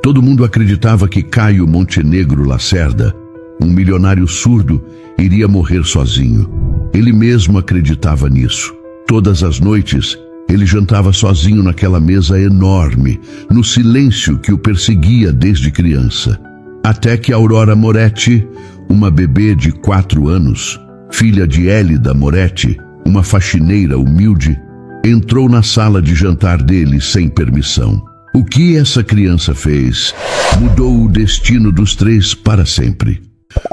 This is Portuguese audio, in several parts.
Todo mundo acreditava que Caio Montenegro Lacerda, um milionário surdo, iria morrer sozinho. Ele mesmo acreditava nisso. Todas as noites, ele jantava sozinho naquela mesa enorme, no silêncio que o perseguia desde criança. Até que Aurora Moretti, uma bebê de 4 anos, filha de Hélida Moretti, uma faxineira humilde, entrou na sala de jantar dele sem permissão. O que essa criança fez mudou o destino dos 3 para sempre.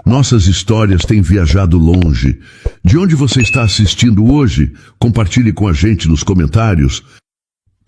Nossas histórias têm viajado longe. De onde você está assistindo hoje? Compartilhe com a gente nos comentários.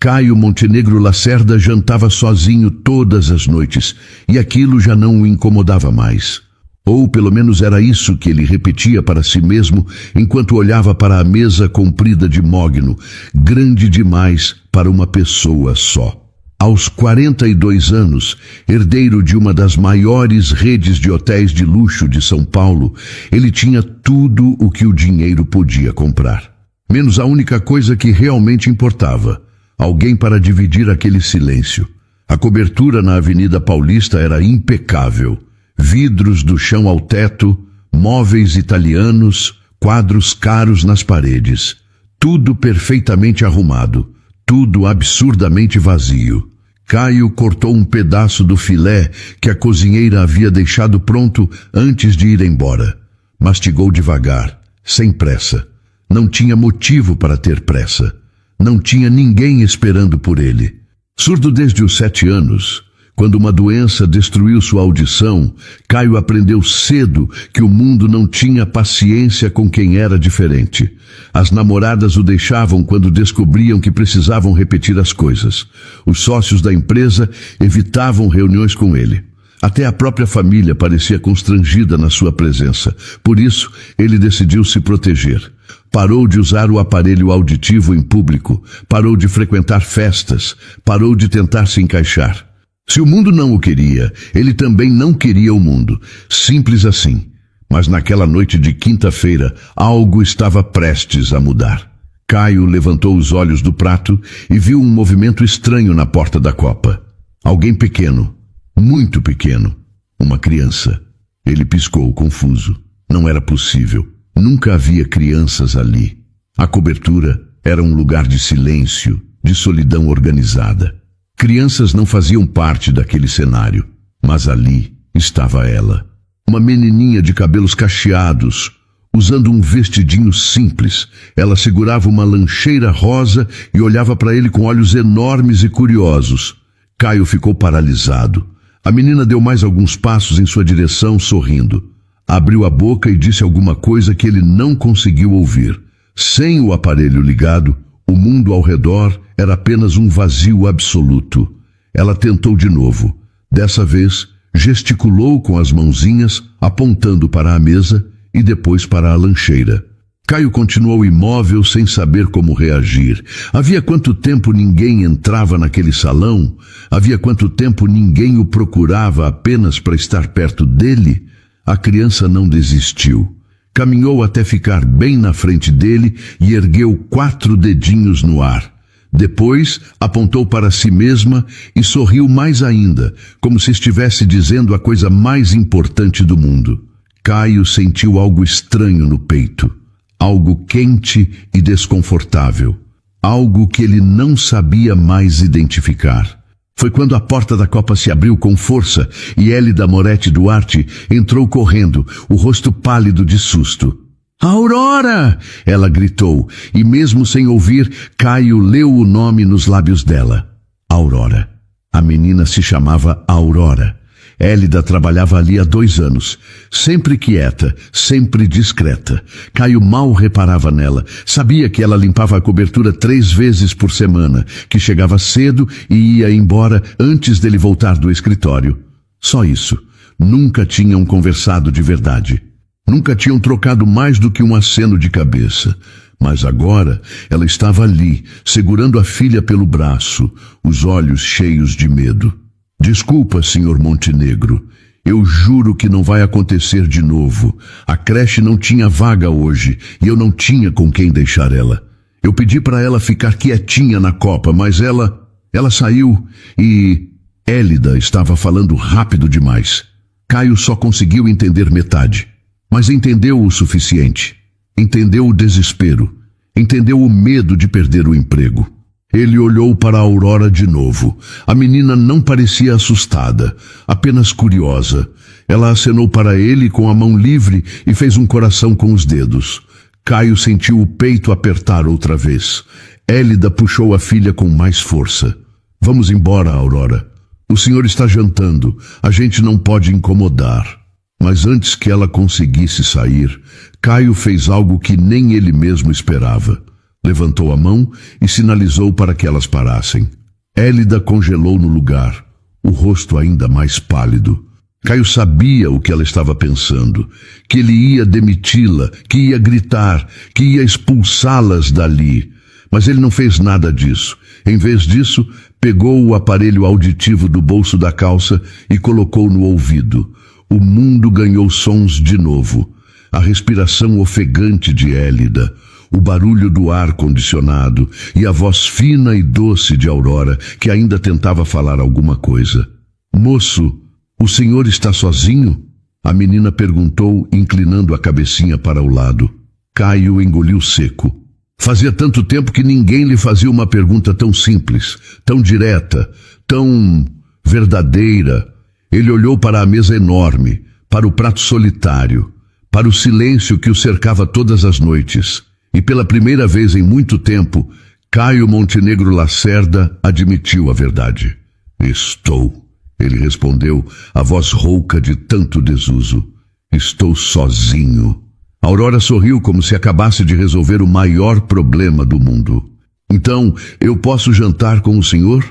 Caio Montenegro Lacerda jantava sozinho todas as noites, e aquilo já não o incomodava mais. Ou pelo menos era isso que ele repetia para si mesmo, enquanto olhava para a mesa comprida de mogno, grande demais para uma pessoa só. Aos 42 anos, herdeiro de uma das maiores redes de hotéis de luxo de São Paulo, ele tinha tudo o que o dinheiro podia comprar. Menos a única coisa que realmente importava: alguém para dividir aquele silêncio. A cobertura na Avenida Paulista era impecável. Vidros do chão ao teto, móveis italianos, quadros caros nas paredes. Tudo perfeitamente arrumado, tudo absurdamente vazio. Caio cortou um pedaço do filé que a cozinheira havia deixado pronto antes de ir embora. Mastigou devagar, sem pressa. Não tinha motivo para ter pressa. Não tinha ninguém esperando por ele. Surdo desde os 7 anos, quando uma doença destruiu sua audição, Caio aprendeu cedo que o mundo não tinha paciência com quem era diferente. As namoradas o deixavam quando descobriam que precisavam repetir as coisas. Os sócios da empresa evitavam reuniões com ele. Até a própria família parecia constrangida na sua presença. Por isso, ele decidiu se proteger. Parou de usar o aparelho auditivo em público, parou de frequentar festas, parou de tentar se encaixar. Se o mundo não o queria, ele também não queria o mundo. Simples assim. Mas naquela noite de quinta-feira, algo estava prestes a mudar. Caio levantou os olhos do prato e viu um movimento estranho na porta da copa. Alguém pequeno, muito pequeno, uma criança. Ele piscou, confuso. Não era possível. Nunca havia crianças ali. A cobertura era um lugar de silêncio, de solidão organizada. Crianças não faziam parte daquele cenário, mas ali estava ela. Uma menininha de cabelos cacheados, usando um vestidinho simples. Ela segurava uma lancheira rosa e olhava para ele com olhos enormes e curiosos. Caio ficou paralisado. A menina deu mais alguns passos em sua direção, sorrindo. Abriu a boca e disse alguma coisa que ele não conseguiu ouvir. Sem o aparelho ligado, o mundo ao redor era apenas um vazio absoluto. Ela tentou de novo. Dessa vez, gesticulou com as mãozinhas, apontando para a mesa e depois para a lancheira. Caio continuou imóvel, sem saber como reagir. Havia quanto tempo ninguém entrava naquele salão? Havia quanto tempo ninguém o procurava apenas para estar perto dele? A criança não desistiu. Caminhou até ficar bem na frente dele e ergueu 4 dedinhos no ar. Depois, apontou para si mesma e sorriu mais ainda, como se estivesse dizendo a coisa mais importante do mundo. Caio sentiu algo estranho no peito, algo quente e desconfortável, algo que ele não sabia mais identificar. Foi quando a porta da copa se abriu com força e Hélida Moretti Duarte entrou correndo, o rosto pálido de susto. "Aurora!" ela gritou, e mesmo sem ouvir, Caio leu o nome nos lábios dela. Aurora. A menina se chamava Aurora. Hélida trabalhava ali há 2 anos, sempre quieta, sempre discreta. Caio mal reparava nela, sabia que ela limpava a cobertura 3 vezes por semana, que chegava cedo e ia embora antes dele voltar do escritório. Só isso. Nunca tinham conversado de verdade. Nunca tinham trocado mais do que um aceno de cabeça. Mas agora ela estava ali, segurando a filha pelo braço, os olhos cheios de medo. "Desculpa, Sr. Montenegro. Eu juro que não vai acontecer de novo. A creche não tinha vaga hoje e eu não tinha com quem deixar ela. Eu pedi para ela ficar quietinha na copa, mas ela saiu e Élida estava falando rápido demais. Caio só conseguiu entender metade, mas entendeu o suficiente. Entendeu o desespero. Entendeu o medo de perder o emprego. Ele olhou para a Aurora de novo. A menina não parecia assustada, apenas curiosa. Ela acenou para ele com a mão livre e fez um coração com os dedos. Caio sentiu o peito apertar outra vez. Élida puxou a filha com mais força. Vamos embora, Aurora. O senhor está jantando. A gente não pode incomodar. Mas antes que ela conseguisse sair, Caio fez algo que nem ele mesmo esperava. Levantou a mão e sinalizou para que elas parassem. Élida congelou no lugar, o rosto ainda mais pálido. Caio sabia o que ela estava pensando, que ele ia demiti-la, que ia gritar, que ia expulsá-las dali. Mas ele não fez nada disso. Em vez disso, pegou o aparelho auditivo do bolso da calça e colocou no ouvido. O mundo ganhou sons de novo. A respiração ofegante de Élida, o barulho do ar-condicionado e a voz fina e doce de Aurora, que ainda tentava falar alguma coisa. Moço, o senhor está sozinho? A menina perguntou, inclinando a cabecinha para o lado. Caio engoliu seco. Fazia tanto tempo que ninguém lhe fazia uma pergunta tão simples, tão direta, tão verdadeira. Ele olhou para a mesa enorme, para o prato solitário, para o silêncio que o cercava todas as noites. E pela primeira vez em muito tempo, Caio Montenegro Lacerda admitiu a verdade. Estou, ele respondeu, a voz rouca de tanto desuso. Estou sozinho. Aurora sorriu como se acabasse de resolver o maior problema do mundo. Então, eu posso jantar com o senhor?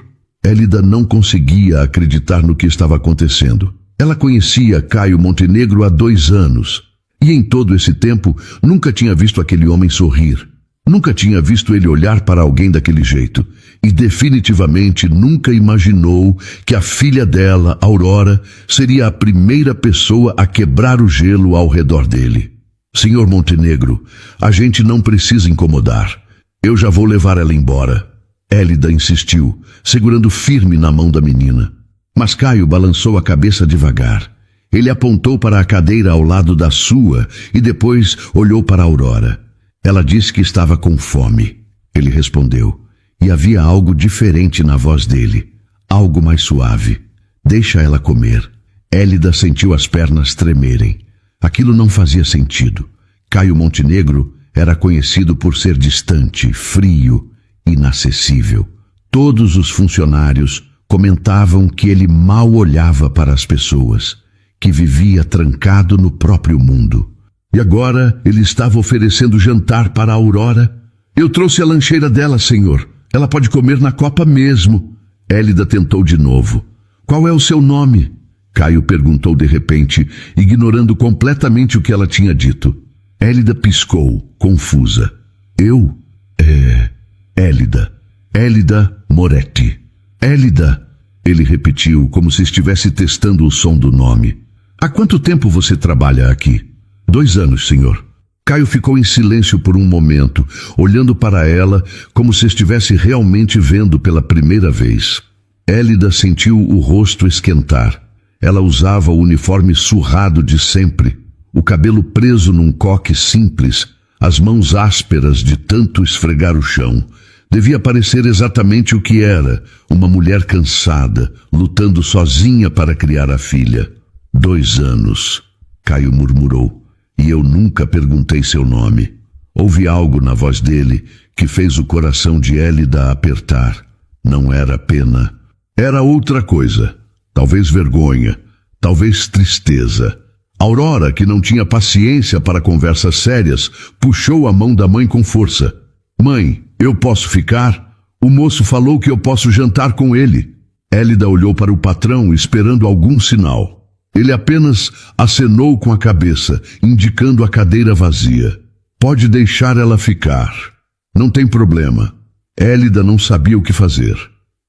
Élida não conseguia acreditar no que estava acontecendo. Ela conhecia Caio Montenegro há 2 anos. E em todo esse tempo, nunca tinha visto aquele homem sorrir. Nunca tinha visto ele olhar para alguém daquele jeito. E definitivamente nunca imaginou que a filha dela, Aurora, seria a primeira pessoa a quebrar o gelo ao redor dele. Senhor Montenegro, a gente não precisa incomodar. Eu já vou levar ela embora. Élida insistiu, segurando firme na mão da menina. Mas Caio balançou a cabeça devagar. Ele apontou para a cadeira ao lado da sua e depois olhou para Aurora. Ela disse que estava com fome. Ele respondeu. E havia algo diferente na voz dele. Algo mais suave. Deixa ela comer. Élida sentiu as pernas tremerem. Aquilo não fazia sentido. Caio Montenegro era conhecido por ser distante, frio, inacessível. Todos os funcionários comentavam que ele mal olhava para as pessoas, que vivia trancado no próprio mundo. E agora ele estava oferecendo jantar para a Aurora. Eu trouxe a lancheira dela, senhor. Ela pode comer na copa mesmo. Élida tentou de novo. Qual é o seu nome? Caio perguntou de repente, ignorando completamente o que ela tinha dito. Élida piscou, confusa. Eu? Élida. Élida Moretti. Élida, ele repetiu, como se estivesse testando o som do nome. Há quanto tempo você trabalha aqui? 2 anos, senhor. Caio ficou em silêncio por um momento, olhando para ela como se estivesse realmente vendo pela primeira vez. Élida sentiu o rosto esquentar. Ela usava o uniforme surrado de sempre, o cabelo preso num coque simples, as mãos ásperas de tanto esfregar o chão. Devia parecer exatamente o que era, uma mulher cansada, lutando sozinha para criar a filha. 2 anos, Caio murmurou, e eu nunca perguntei seu nome. Houve algo na voz dele que fez o coração de Élida apertar. Não era pena. Era outra coisa. Talvez vergonha, talvez tristeza. Aurora, que não tinha paciência para conversas sérias, puxou a mão da mãe com força. Mãe, eu posso ficar? O moço falou que eu posso jantar com ele. Élida olhou para o patrão, esperando algum sinal. Ele apenas acenou com a cabeça, indicando a cadeira vazia. Pode deixar ela ficar. Não tem problema. Élida não sabia o que fazer.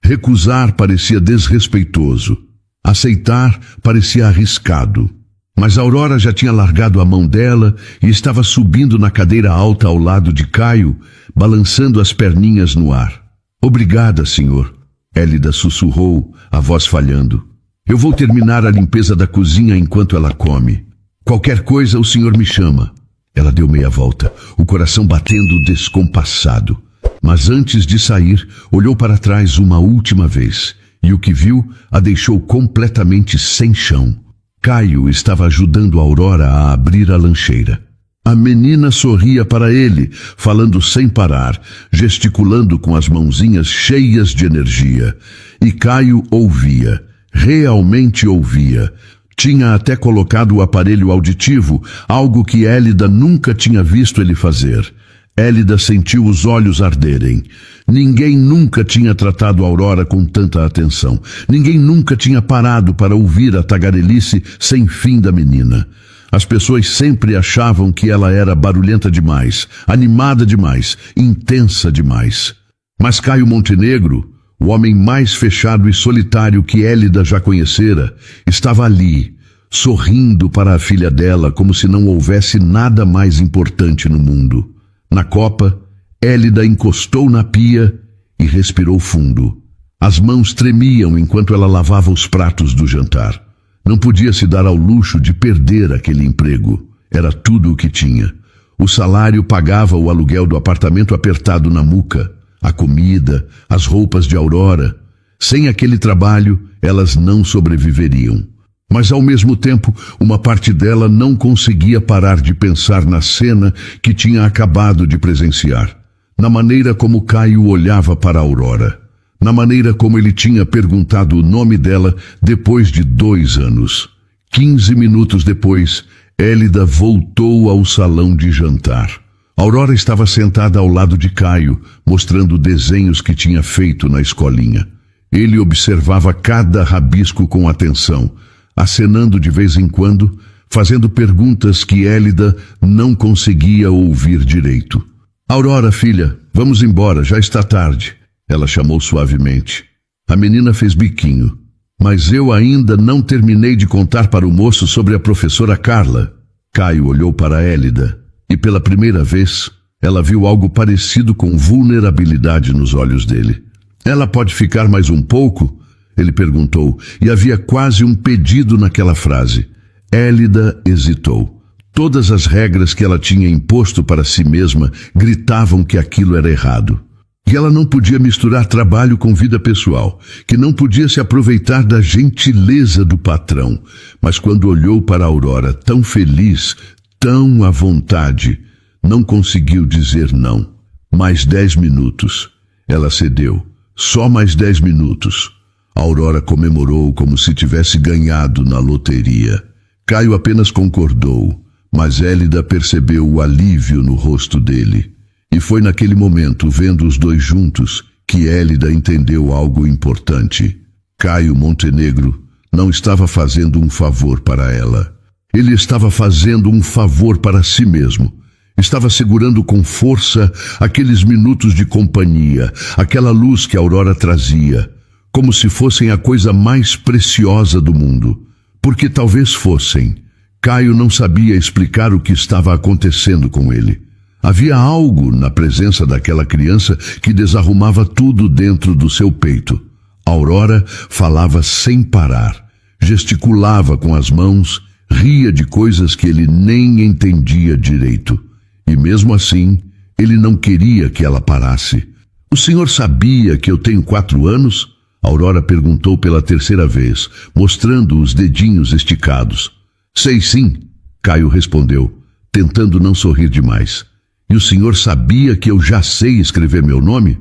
Recusar parecia desrespeitoso. Aceitar parecia arriscado. Mas Aurora já tinha largado a mão dela e estava subindo na cadeira alta ao lado de Caio, balançando as perninhas no ar. Obrigada, senhor. Élida sussurrou, a voz falhando. Eu vou terminar a limpeza da cozinha enquanto ela come. Qualquer coisa o senhor me chama. Ela deu meia volta, o coração batendo descompassado. Mas antes de sair, olhou para trás uma última vez, e o que viu a deixou completamente sem chão. Caio estava ajudando Aurora a abrir a lancheira. A menina sorria para ele, falando sem parar, gesticulando com as mãozinhas cheias de energia. E Caio ouvia, realmente ouvia. Tinha até colocado o aparelho auditivo, algo que Élida nunca tinha visto ele fazer. Élida sentiu os olhos arderem. Ninguém nunca tinha tratado Aurora com tanta atenção. Ninguém nunca tinha parado para ouvir a tagarelice sem fim da menina. As pessoas sempre achavam que ela era barulhenta demais, animada demais, intensa demais. Mas Caio Montenegro, o homem mais fechado e solitário que Élida já conhecera, estava ali, sorrindo para a filha dela como se não houvesse nada mais importante no mundo. Na copa, Élida encostou na pia e respirou fundo. As mãos tremiam enquanto ela lavava os pratos do jantar. Não podia se dar ao luxo de perder aquele emprego. Era tudo o que tinha. O salário pagava o aluguel do apartamento apertado na Muca, a comida, as roupas de Aurora. Sem aquele trabalho, elas não sobreviveriam. Mas ao mesmo tempo, uma parte dela não conseguia parar de pensar na cena que tinha acabado de presenciar. Na maneira como Caio olhava para Aurora. Na maneira como ele tinha perguntado o nome dela depois de 2 anos. 15 minutos depois, Élida voltou ao salão de jantar. Aurora estava sentada ao lado de Caio, mostrando desenhos que tinha feito na escolinha. Ele observava cada rabisco com atenção, acenando de vez em quando, fazendo perguntas que Élida não conseguia ouvir direito. Aurora, filha, vamos embora, já está tarde. Ela chamou suavemente. A menina fez biquinho. Mas eu ainda não terminei de contar para o moço sobre a professora Carla. Caio olhou para Élida e pela primeira vez ela viu algo parecido com vulnerabilidade nos olhos dele. Ela pode ficar mais um pouco? Ele perguntou, e havia quase um pedido naquela frase. Élida hesitou. Todas as regras que ela tinha imposto para si mesma gritavam que aquilo era errado. Que ela não podia misturar trabalho com vida pessoal, que não podia se aproveitar da gentileza do patrão. Mas quando olhou para Aurora tão feliz, tão à vontade, não conseguiu dizer não. Mais 10 minutos. Ela cedeu. Só mais 10 minutos. Aurora comemorou como se tivesse ganhado na loteria. Caio apenas concordou, mas Élida percebeu o alívio no rosto dele. E foi naquele momento, vendo os dois juntos, que Élida entendeu algo importante. Caio Montenegro não estava fazendo um favor para ela. Ele estava fazendo um favor para si mesmo. Estava segurando com força aqueles minutos de companhia, aquela luz que a Aurora trazia, como se fossem a coisa mais preciosa do mundo. Porque talvez fossem. Caio não sabia explicar o que estava acontecendo com ele. Havia algo na presença daquela criança que desarrumava tudo dentro do seu peito. Aurora falava sem parar, gesticulava com as mãos, ria de coisas que ele nem entendia direito. E mesmo assim, ele não queria que ela parasse. O senhor sabia que eu tenho 4 anos? Aurora perguntou pela terceira vez, mostrando os dedinhos esticados. Sei sim, Caio respondeu, tentando não sorrir demais. E o senhor sabia que eu já sei escrever meu nome?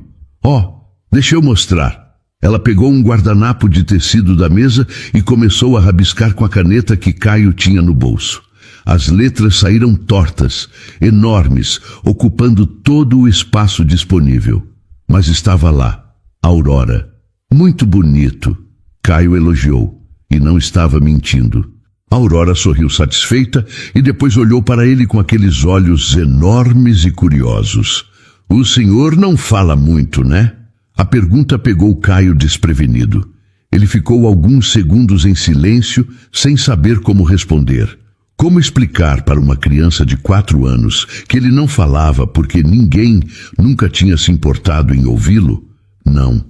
Deixa eu mostrar. Ela pegou um guardanapo de tecido da mesa e começou a rabiscar com a caneta que Caio tinha no bolso. As letras saíram tortas, enormes, ocupando todo o espaço disponível. Mas estava lá, Aurora. Muito bonito, Caio elogiou, e não estava mentindo. Aurora sorriu satisfeita e depois olhou para ele com aqueles olhos enormes e curiosos. O senhor não fala muito, né? A pergunta pegou Caio desprevenido. Ele ficou alguns segundos em silêncio, sem saber como responder. Como explicar para uma criança de 4 anos que ele não falava porque ninguém nunca tinha se importado em ouvi-lo? Não.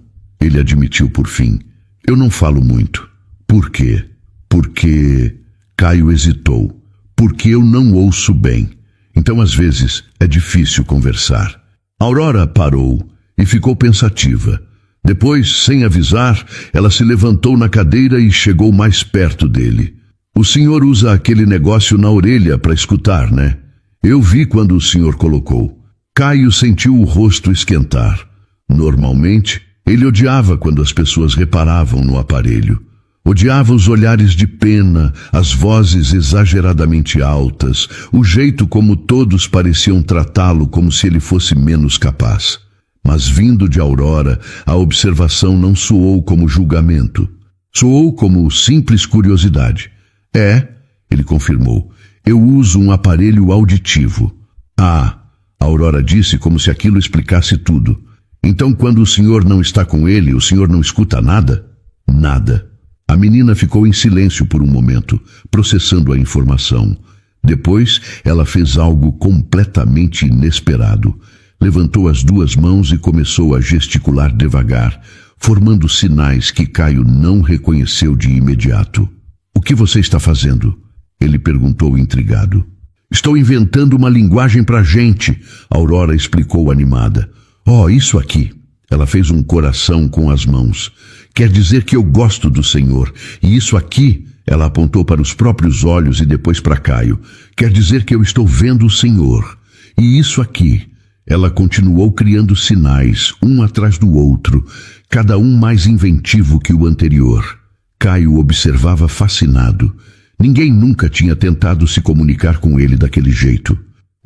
Ele admitiu por fim. Eu não falo muito. Por quê? Porque... Caio hesitou. Porque eu não ouço bem. Então, às vezes, é difícil conversar. Aurora parou e ficou pensativa. Depois, sem avisar, ela se levantou na cadeira e chegou mais perto dele. O senhor usa aquele negócio na orelha para escutar, né? Eu vi quando o senhor colocou. Caio sentiu o rosto esquentar. Normalmente, ele odiava quando as pessoas reparavam no aparelho. Odiava os olhares de pena, as vozes exageradamente altas, o jeito como todos pareciam tratá-lo como se ele fosse menos capaz. Mas vindo de Aurora, a observação não soou como julgamento. Soou como simples curiosidade. Ele confirmou, eu uso um aparelho auditivo. Ah, Aurora disse como se aquilo explicasse tudo. Então, quando o senhor não está com ele, o senhor não escuta nada? Nada. A menina ficou em silêncio por um momento, processando a informação. Depois, ela fez algo completamente inesperado. Levantou as duas mãos e começou a gesticular devagar, formando sinais que Caio não reconheceu de imediato. O que você está fazendo? Ele perguntou intrigado. Estou inventando uma linguagem para a gente, Aurora explicou animada. Oh, isso aqui. Ela fez um coração com as mãos. Quer dizer que eu gosto do Senhor. E isso aqui, ela apontou para os próprios olhos e depois para Caio. Quer dizer que eu estou vendo o Senhor. E isso aqui. Ela continuou criando sinais, um atrás do outro, cada um mais inventivo que o anterior. Caio observava fascinado. Ninguém nunca tinha tentado se comunicar com ele daquele jeito.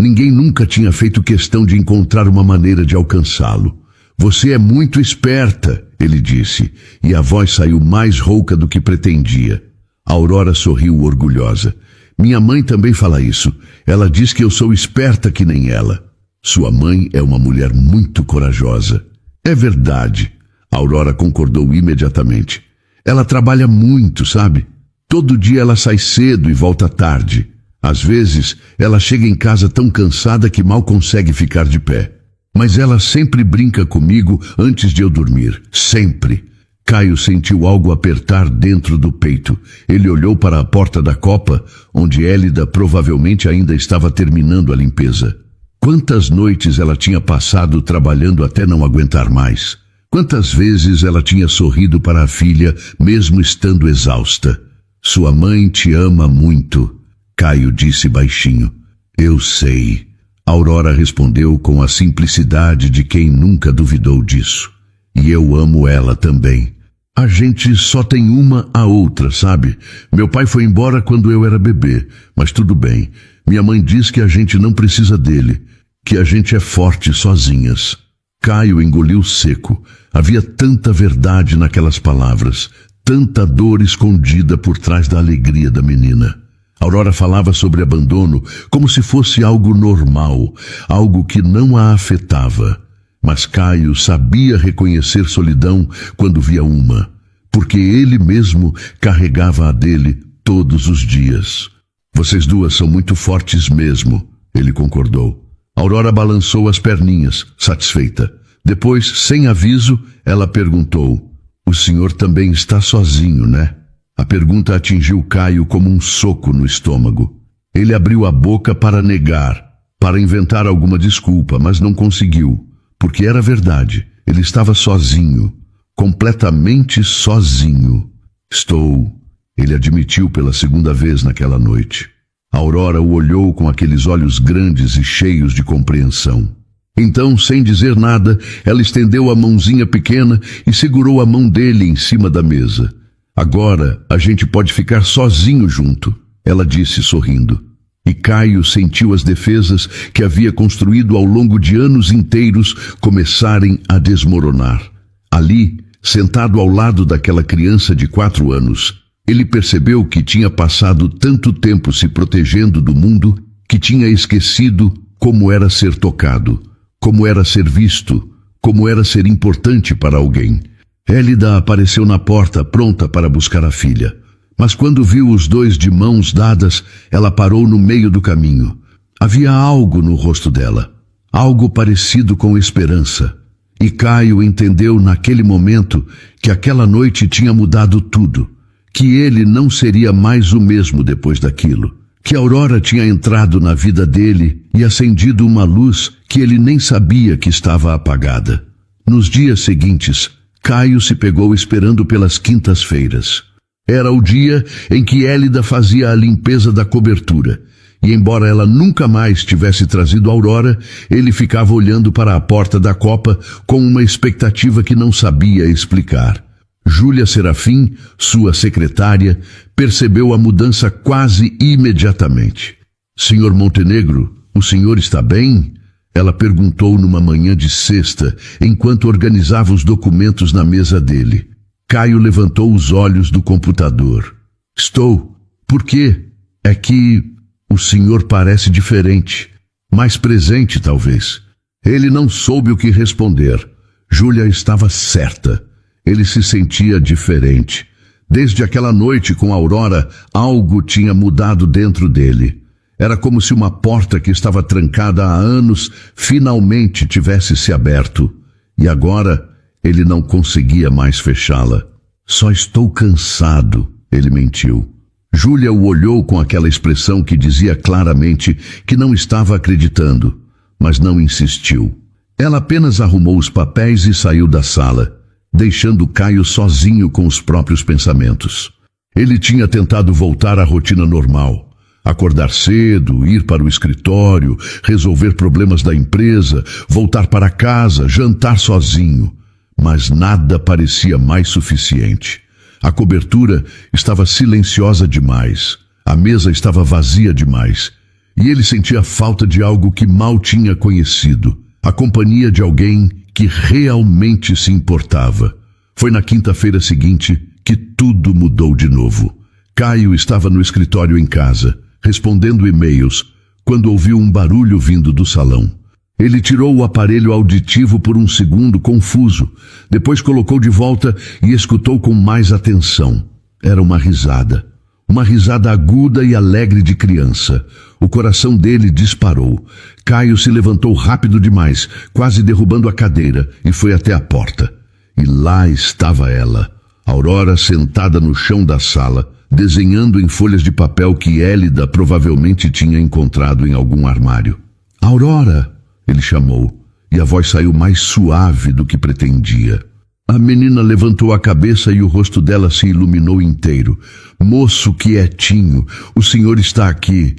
Ninguém nunca tinha feito questão de encontrar uma maneira de alcançá-lo. Você é muito esperta, ele disse, e a voz saiu mais rouca do que pretendia. Aurora sorriu orgulhosa. Minha mãe também fala isso. Ela diz que eu sou esperta que nem ela. Sua mãe é uma mulher muito corajosa. É verdade, Aurora concordou imediatamente. Ela trabalha muito, sabe? Todo dia ela sai cedo e volta tarde. Às vezes, ela chega em casa tão cansada que mal consegue ficar de pé. Mas ela sempre brinca comigo antes de eu dormir. Sempre. Caio sentiu algo apertar dentro do peito. Ele olhou para a porta da copa, onde Élida provavelmente ainda estava terminando a limpeza. Quantas noites ela tinha passado trabalhando até não aguentar mais? Quantas vezes ela tinha sorrido para a filha, mesmo estando exausta? Sua mãe te ama muito, Caio disse baixinho. Eu sei. Aurora respondeu com a simplicidade de quem nunca duvidou disso. E eu amo ela também. A gente só tem uma a outra, sabe? Meu pai foi embora quando eu era bebê, mas tudo bem. Minha mãe diz que a gente não precisa dele, que a gente é forte sozinhas. Caio engoliu seco. Havia tanta verdade naquelas palavras, tanta dor escondida por trás da alegria da menina. Aurora falava sobre abandono como se fosse algo normal, algo que não a afetava. Mas Caio sabia reconhecer solidão quando via uma, porque ele mesmo carregava a dele todos os dias. Vocês duas são muito fortes mesmo, ele concordou. Aurora balançou as perninhas, satisfeita. Depois, sem aviso, ela perguntou, o senhor também está sozinho, né? A pergunta atingiu Caio como um soco no estômago. Ele abriu a boca para negar, para inventar alguma desculpa, mas não conseguiu, porque era verdade. Ele estava sozinho, completamente sozinho. Estou, ele admitiu pela segunda vez naquela noite. Aurora o olhou com aqueles olhos grandes e cheios de compreensão. Então, sem dizer nada, ela estendeu a mãozinha pequena e segurou a mão dele em cima da mesa. Agora a gente pode ficar sozinho junto, ela disse sorrindo. E Caio sentiu as defesas que havia construído ao longo de anos inteiros começarem a desmoronar. Ali, sentado ao lado daquela criança de 4 anos, ele percebeu que tinha passado tanto tempo se protegendo do mundo que tinha esquecido como era ser tocado, como era ser visto, como era ser importante para alguém. Élida apareceu na porta, pronta para buscar a filha. Mas quando viu os dois de mãos dadas, ela parou no meio do caminho. Havia algo no rosto dela, algo parecido com esperança. E Caio entendeu naquele momento que aquela noite tinha mudado tudo, que ele não seria mais o mesmo depois daquilo, que Aurora tinha entrado na vida dele e acendido uma luz que ele nem sabia que estava apagada. Nos dias seguintes, Caio se pegou esperando pelas quintas-feiras. Era o dia em que Élida fazia a limpeza da cobertura, e embora ela nunca mais tivesse trazido Aurora, ele ficava olhando para a porta da copa com uma expectativa que não sabia explicar. Júlia Serafim, sua secretária, percebeu a mudança quase imediatamente. "Senhor Montenegro, o senhor está bem?" Ela perguntou numa manhã de sexta, enquanto organizava os documentos na mesa dele. Caio levantou os olhos do computador. "Estou. Por quê? É que o senhor parece diferente. Mais presente, talvez." Ele não soube o que responder. Júlia estava certa. Ele se sentia diferente. Desde aquela noite com Aurora, algo tinha mudado dentro dele. Era como se uma porta que estava trancada há anos finalmente tivesse se aberto. E agora ele não conseguia mais fechá-la. "Só estou cansado", ele mentiu. Júlia o olhou com aquela expressão que dizia claramente que não estava acreditando, mas não insistiu. Ela apenas arrumou os papéis e saiu da sala, deixando Caio sozinho com os próprios pensamentos. Ele tinha tentado voltar à rotina normal. Acordar cedo, ir para o escritório, resolver problemas da empresa, voltar para casa, jantar sozinho. Mas nada parecia mais suficiente. A cobertura estava silenciosa demais. A mesa estava vazia demais. E ele sentia falta de algo que mal tinha conhecido. A companhia de alguém que realmente se importava. Foi na quinta-feira seguinte que tudo mudou de novo. Caio estava no escritório em casa, respondendo e-mails, quando ouviu um barulho vindo do salão. Ele tirou o aparelho auditivo por um segundo, confuso. Depois colocou de volta e escutou com mais atenção. Era uma risada. Uma risada aguda e alegre de criança. O coração dele disparou. Caio se levantou rápido demais, quase derrubando a cadeira, e foi até a porta. E lá estava ela, Aurora, sentada no chão da sala, desenhando em folhas de papel que Élida provavelmente tinha encontrado em algum armário. "Aurora!" ele chamou, e a voz saiu mais suave do que pretendia. A menina levantou a cabeça e o rosto dela se iluminou inteiro. "Moço quietinho, o senhor está aqui."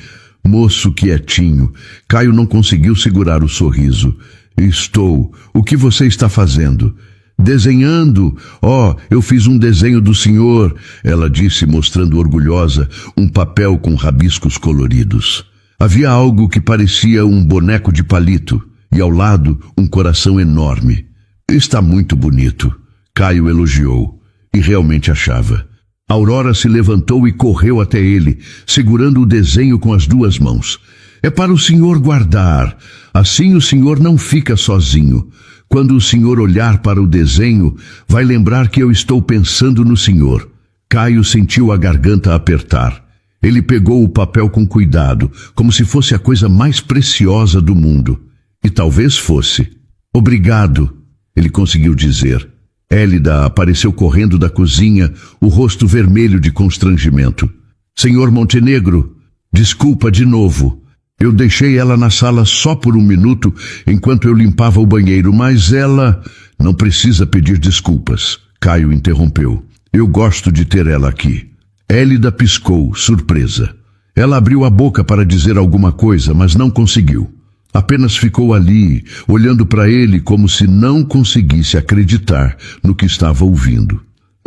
"Moço quietinho." Caio não conseguiu segurar o sorriso. "Estou. O que você está fazendo?" "Desenhando. Eu fiz um desenho do senhor," ela disse, mostrando orgulhosa um papel com rabiscos coloridos. Havia algo que parecia um boneco de palito, e ao lado um coração enorme. "Está muito bonito," Caio elogiou, e realmente achava. Aurora se levantou e correu até ele, segurando o desenho com as duas mãos. "É para o senhor guardar. Assim o senhor não fica sozinho. Quando o senhor olhar para o desenho, vai lembrar que eu estou pensando no senhor." Caio sentiu a garganta apertar. Ele pegou o papel com cuidado, como se fosse a coisa mais preciosa do mundo. E talvez fosse. "Obrigado," ele conseguiu dizer. Élida apareceu correndo da cozinha, o rosto vermelho de constrangimento. "Senhor Montenegro, desculpa de novo. Eu deixei ela na sala só por um minuto, enquanto eu limpava o banheiro, mas ela..." "Não precisa pedir desculpas," Caio interrompeu. "Eu gosto de ter ela aqui." Élida piscou, surpresa. Ela abriu a boca para dizer alguma coisa, mas não conseguiu. Apenas ficou ali, olhando para ele como se não conseguisse acreditar no que estava ouvindo.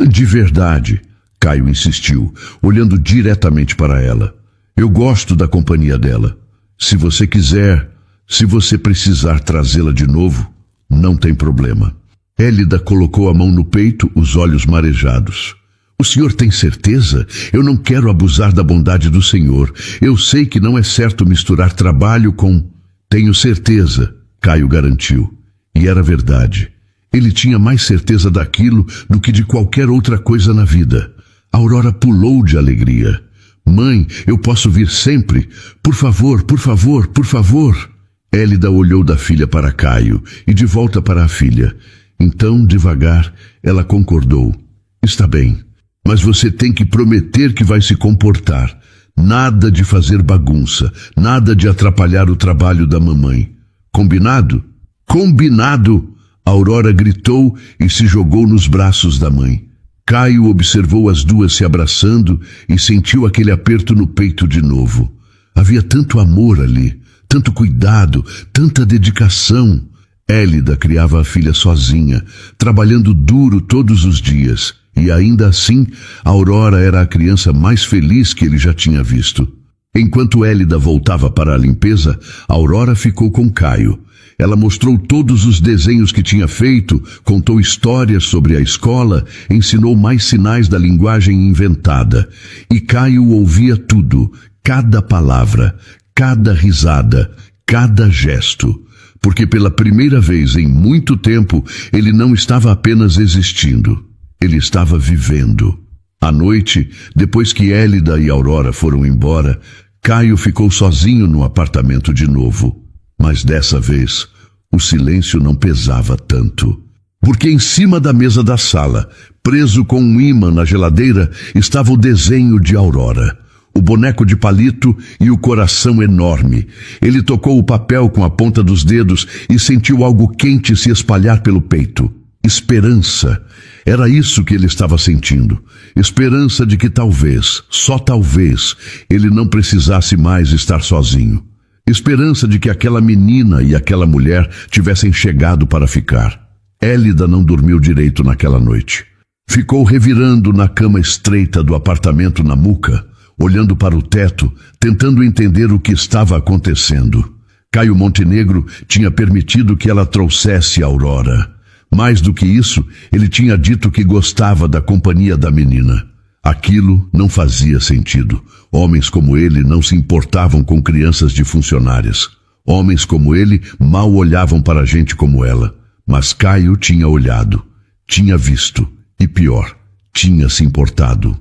"De verdade," Caio insistiu, olhando diretamente para ela. "Eu gosto da companhia dela. Se você quiser, se você precisar trazê-la de novo, não tem problema." Élida colocou a mão no peito, os olhos marejados. "O senhor tem certeza? Eu não quero abusar da bondade do senhor. Eu sei que não é certo misturar trabalho com..." "Tenho certeza," Caio garantiu. E era verdade. Ele tinha mais certeza daquilo do que de qualquer outra coisa na vida. Aurora pulou de alegria. "Mãe, eu posso vir sempre? Por favor, por favor, por favor." Élida olhou da filha para Caio e de volta para a filha. Então, devagar, ela concordou. Está bem, mas você tem que prometer que vai se comportar. Nada de fazer bagunça, nada de atrapalhar o trabalho da mamãe. Combinado? Combinado! Aurora gritou e se jogou nos braços da mãe. Caio observou as duas se abraçando e sentiu aquele aperto no peito de novo. Havia tanto amor ali, tanto cuidado, tanta dedicação. Élida criava a filha sozinha, trabalhando duro todos os dias, e ainda assim, Aurora era a criança mais feliz que ele já tinha visto. Enquanto Élida voltava para a limpeza, Aurora ficou com Caio. Ela mostrou todos os desenhos que tinha feito, contou histórias sobre a escola, ensinou mais sinais da linguagem inventada. E Caio ouvia tudo, cada palavra, cada risada, cada gesto. Porque pela primeira vez em muito tempo, ele não estava apenas existindo. Ele estava vivendo. À noite, depois que Élida e Aurora foram embora, Caio ficou sozinho no apartamento de novo. Mas dessa vez, o silêncio não pesava tanto. Porque em cima da mesa da sala, preso com um ímã na geladeira, estava o desenho de Aurora. O boneco de palito e o coração enorme. Ele tocou o papel com a ponta dos dedos e sentiu algo quente se espalhar pelo peito. Esperança. Era isso que ele estava sentindo. Esperança de que talvez, só talvez, ele não precisasse mais estar sozinho. Esperança de que aquela menina e aquela mulher tivessem chegado para ficar. Élida não dormiu direito naquela noite. Ficou revirando na cama estreita do apartamento na Muca, olhando para o teto, tentando entender o que estava acontecendo. Caio Montenegro tinha permitido que ela trouxesse a Aurora. Mais do que isso, ele tinha dito que gostava da companhia da menina. Aquilo não fazia sentido. Homens como ele não se importavam com crianças de funcionárias. Homens como ele mal olhavam para gente como ela. Mas Caio tinha olhado, tinha visto e, pior, tinha se importado.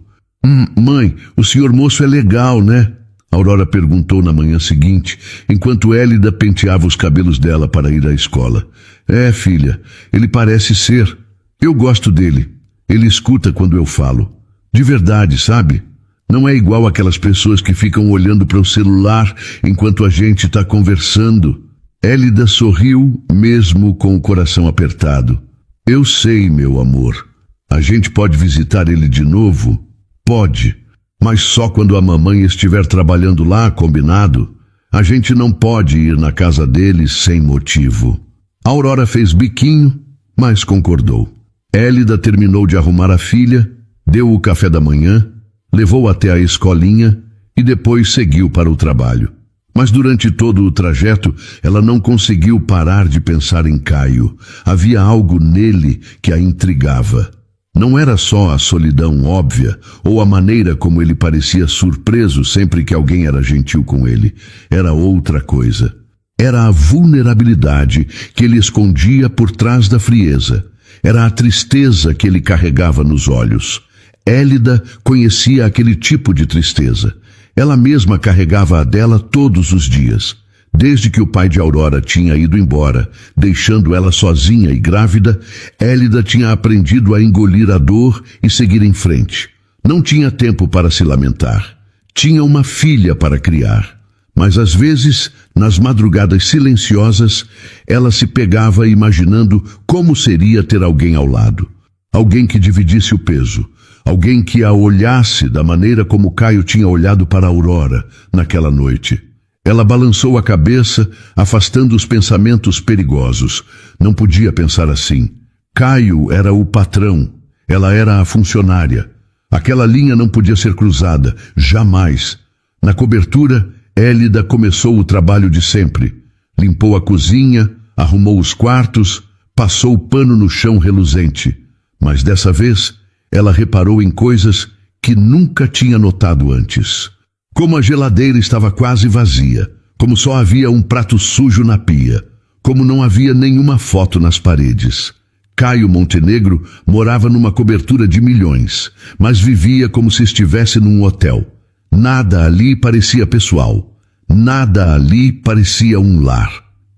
Mãe, o senhor moço é legal, né? Aurora perguntou na manhã seguinte, enquanto Élida penteava os cabelos dela para ir à escola. É, filha, ele parece ser. Eu gosto dele. Ele escuta quando eu falo. De verdade, sabe? Não é igual aquelas pessoas que ficam olhando para o celular enquanto a gente está conversando. Élida sorriu, mesmo com o coração apertado. Eu sei, meu amor. A gente pode visitar ele de novo? Pode. Mas só quando a mamãe estiver trabalhando lá, combinado? A gente não pode ir na casa dele sem motivo. A Aurora fez biquinho, mas concordou. Élida terminou de arrumar a filha, deu o café da manhã, levou até a escolinha e depois seguiu para o trabalho. Mas durante todo o trajeto, ela não conseguiu parar de pensar em Caio. Havia algo nele que a intrigava. Não era só a solidão óbvia ou a maneira como ele parecia surpreso sempre que alguém era gentil com ele. Era outra coisa. Era a vulnerabilidade que ele escondia por trás da frieza. Era a tristeza que ele carregava nos olhos. Élida conhecia aquele tipo de tristeza. Ela mesma carregava a dela todos os dias. Desde que o pai de Aurora tinha ido embora, deixando ela sozinha e grávida, Élida tinha aprendido a engolir a dor e seguir em frente. Não tinha tempo para se lamentar. Tinha uma filha para criar. Mas às vezes, nas madrugadas silenciosas, ela se pegava imaginando como seria ter alguém ao lado. Alguém que dividisse o peso. Alguém que a olhasse da maneira como Caio tinha olhado para Aurora naquela noite. Ela balançou a cabeça, afastando os pensamentos perigosos. Não podia pensar assim. Caio era o patrão. Ela era a funcionária. Aquela linha não podia ser cruzada, jamais. Na cobertura, Élida começou o trabalho de sempre. Limpou a cozinha, arrumou os quartos, passou o pano no chão reluzente. Mas dessa vez, ela reparou em coisas que nunca tinha notado antes. Como a geladeira estava quase vazia, como só havia um prato sujo na pia, como não havia nenhuma foto nas paredes. Caio Montenegro morava numa cobertura de milhões, mas vivia como se estivesse num hotel. Nada ali parecia pessoal. Nada ali parecia um lar.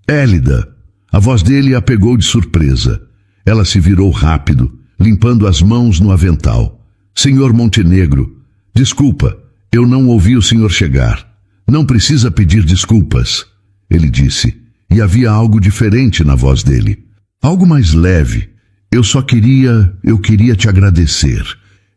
Élida. A voz dele a pegou de surpresa. Ela se virou rápido, limpando as mãos no avental. Senhor Montenegro, desculpa, eu não ouvi o senhor chegar. Não precisa pedir desculpas, ele disse, e havia algo diferente na voz dele. Algo mais leve. Eu queria te agradecer.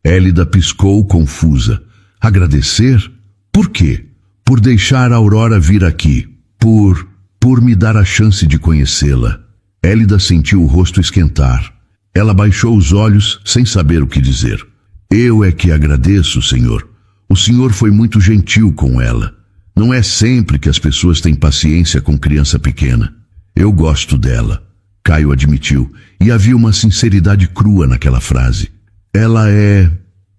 Élida piscou confusa. Agradecer? Por quê? Por deixar a Aurora vir aqui. Por me dar a chance de conhecê-la. Élida sentiu o rosto esquentar. Ela baixou os olhos sem saber o que dizer. Eu é que agradeço, senhor. O senhor foi muito gentil com ela. Não é sempre que as pessoas têm paciência com criança pequena. Eu gosto dela, Caio admitiu, e havia uma sinceridade crua naquela frase. Ela é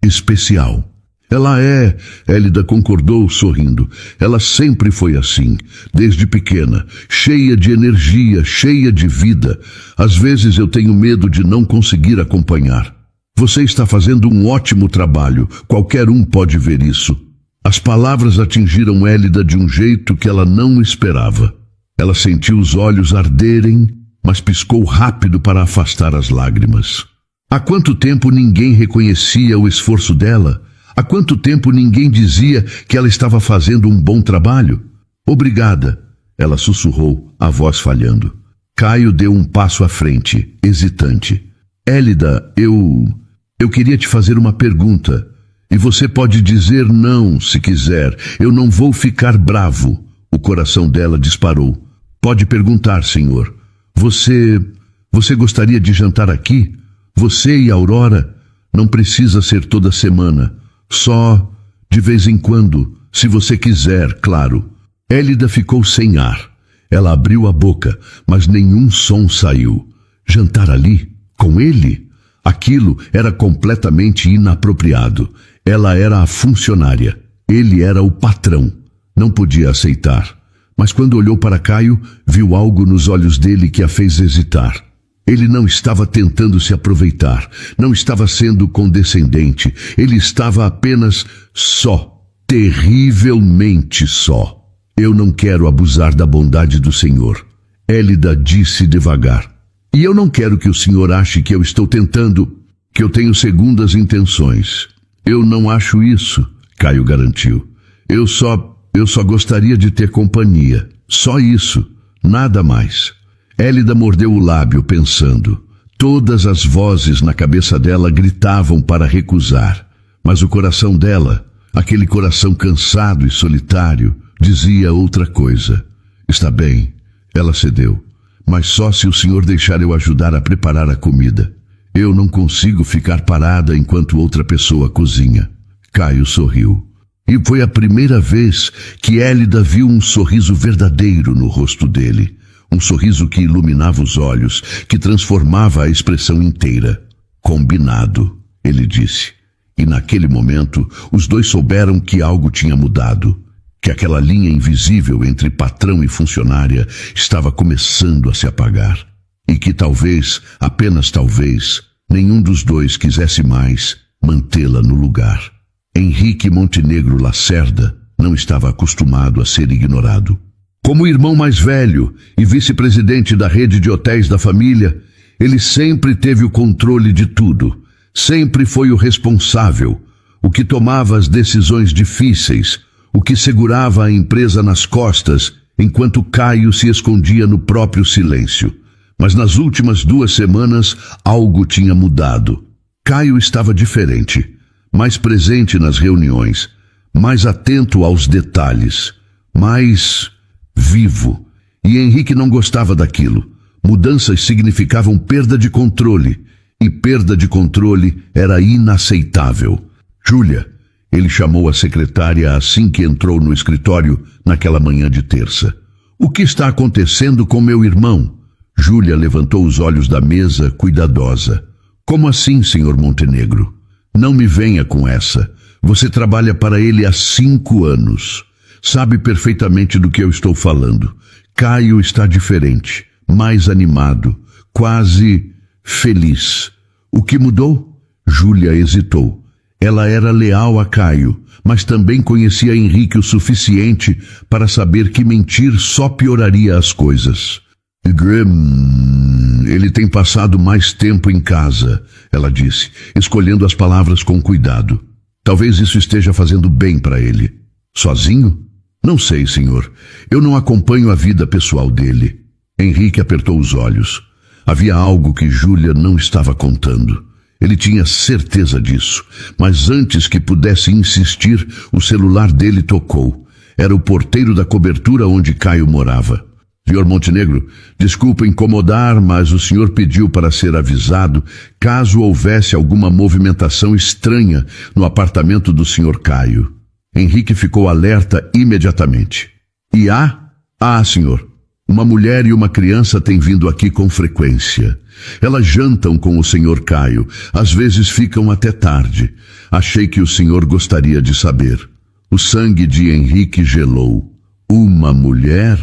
especial. Ela é, Élida concordou sorrindo. Ela sempre foi assim, desde pequena, cheia de energia, cheia de vida. Às vezes eu tenho medo de não conseguir acompanhar. Você está fazendo um ótimo trabalho, qualquer um pode ver isso. As palavras atingiram Élida de um jeito que ela não esperava. Ela sentiu os olhos arderem, mas piscou rápido para afastar as lágrimas. Há quanto tempo ninguém reconhecia o esforço dela? Há quanto tempo ninguém dizia que ela estava fazendo um bom trabalho? Obrigada, ela sussurrou, a voz falhando. Caio deu um passo à frente, hesitante. Élida, eu queria te fazer uma pergunta. E você pode dizer não, se quiser. Eu não vou ficar bravo. O coração dela disparou. Pode perguntar, senhor. Você gostaria de jantar aqui? Você e a Aurora? Não precisa ser toda semana. Só de vez em quando, se você quiser, claro. Élida ficou sem ar. Ela abriu a boca, mas nenhum som saiu. Jantar ali? Com ele? Aquilo era completamente inapropriado. Ela era a funcionária. Ele era o patrão. Não podia aceitar. Mas quando olhou para Caio, viu algo nos olhos dele que a fez hesitar. Ele não estava tentando se aproveitar, não estava sendo condescendente, ele estava apenas só, terrivelmente só. Eu não quero abusar da bondade do Senhor, Élida disse devagar. E eu não quero que o Senhor ache que eu estou tentando, que eu tenho segundas intenções. Eu não acho isso, Caio garantiu. Eu só gostaria de ter companhia, só isso, nada mais. Élida mordeu o lábio, pensando. Todas as vozes na cabeça dela gritavam para recusar. Mas o coração dela, aquele coração cansado e solitário, dizia outra coisa. Está bem, ela cedeu. Mas só se o senhor deixar eu ajudar a preparar a comida. Eu não consigo ficar parada enquanto outra pessoa cozinha. Caio sorriu. E foi a primeira vez que Élida viu um sorriso verdadeiro no rosto dele. Um sorriso que iluminava os olhos, que transformava a expressão inteira. Combinado, ele disse. E naquele momento, os dois souberam que algo tinha mudado. Que aquela linha invisível entre patrão e funcionária estava começando a se apagar. E que talvez, apenas talvez, nenhum dos dois quisesse mais mantê-la no lugar. Henrique Montenegro Lacerda não estava acostumado a ser ignorado. Como irmão mais velho e vice-presidente da rede de hotéis da família, ele sempre teve o controle de tudo. Sempre foi o responsável, o que tomava as decisões difíceis, o que segurava a empresa nas costas, enquanto Caio se escondia no próprio silêncio. Mas nas últimas 2 semanas, algo tinha mudado. Caio estava diferente, mais presente nas reuniões, mais atento aos detalhes, mais vivo. E Henrique não gostava daquilo. Mudanças significavam perda de controle, e perda de controle era inaceitável. Júlia, ele chamou a secretária assim que entrou no escritório naquela manhã de terça. O que está acontecendo com meu irmão? Júlia levantou os olhos da mesa, cuidadosa. Como assim, senhor Montenegro? Não me venha com essa. Você trabalha para ele há 5 anos. Sabe perfeitamente do que eu estou falando. Caio está diferente, mais animado, quase feliz. O que mudou? Júlia hesitou. Ela era leal a Caio, mas também conhecia Henrique o suficiente para saber que mentir só pioraria as coisas. Ele tem passado mais tempo em casa, ela disse, escolhendo as palavras com cuidado. Talvez isso esteja fazendo bem para ele. Sozinho? Não sei, senhor. Eu não acompanho a vida pessoal dele. Henrique apertou os olhos. Havia algo que Júlia não estava contando. Ele tinha certeza disso, mas antes que pudesse insistir, o celular dele tocou. Era o porteiro da cobertura onde Caio morava. Senhor Montenegro, desculpa incomodar, mas o senhor pediu para ser avisado caso houvesse alguma movimentação estranha no apartamento do senhor Caio. Henrique ficou alerta imediatamente. E há? Senhor. Uma mulher e uma criança têm vindo aqui com frequência. Elas jantam com o senhor Caio. Às vezes ficam até tarde. Achei que o senhor gostaria de saber. O sangue de Henrique gelou. Uma mulher?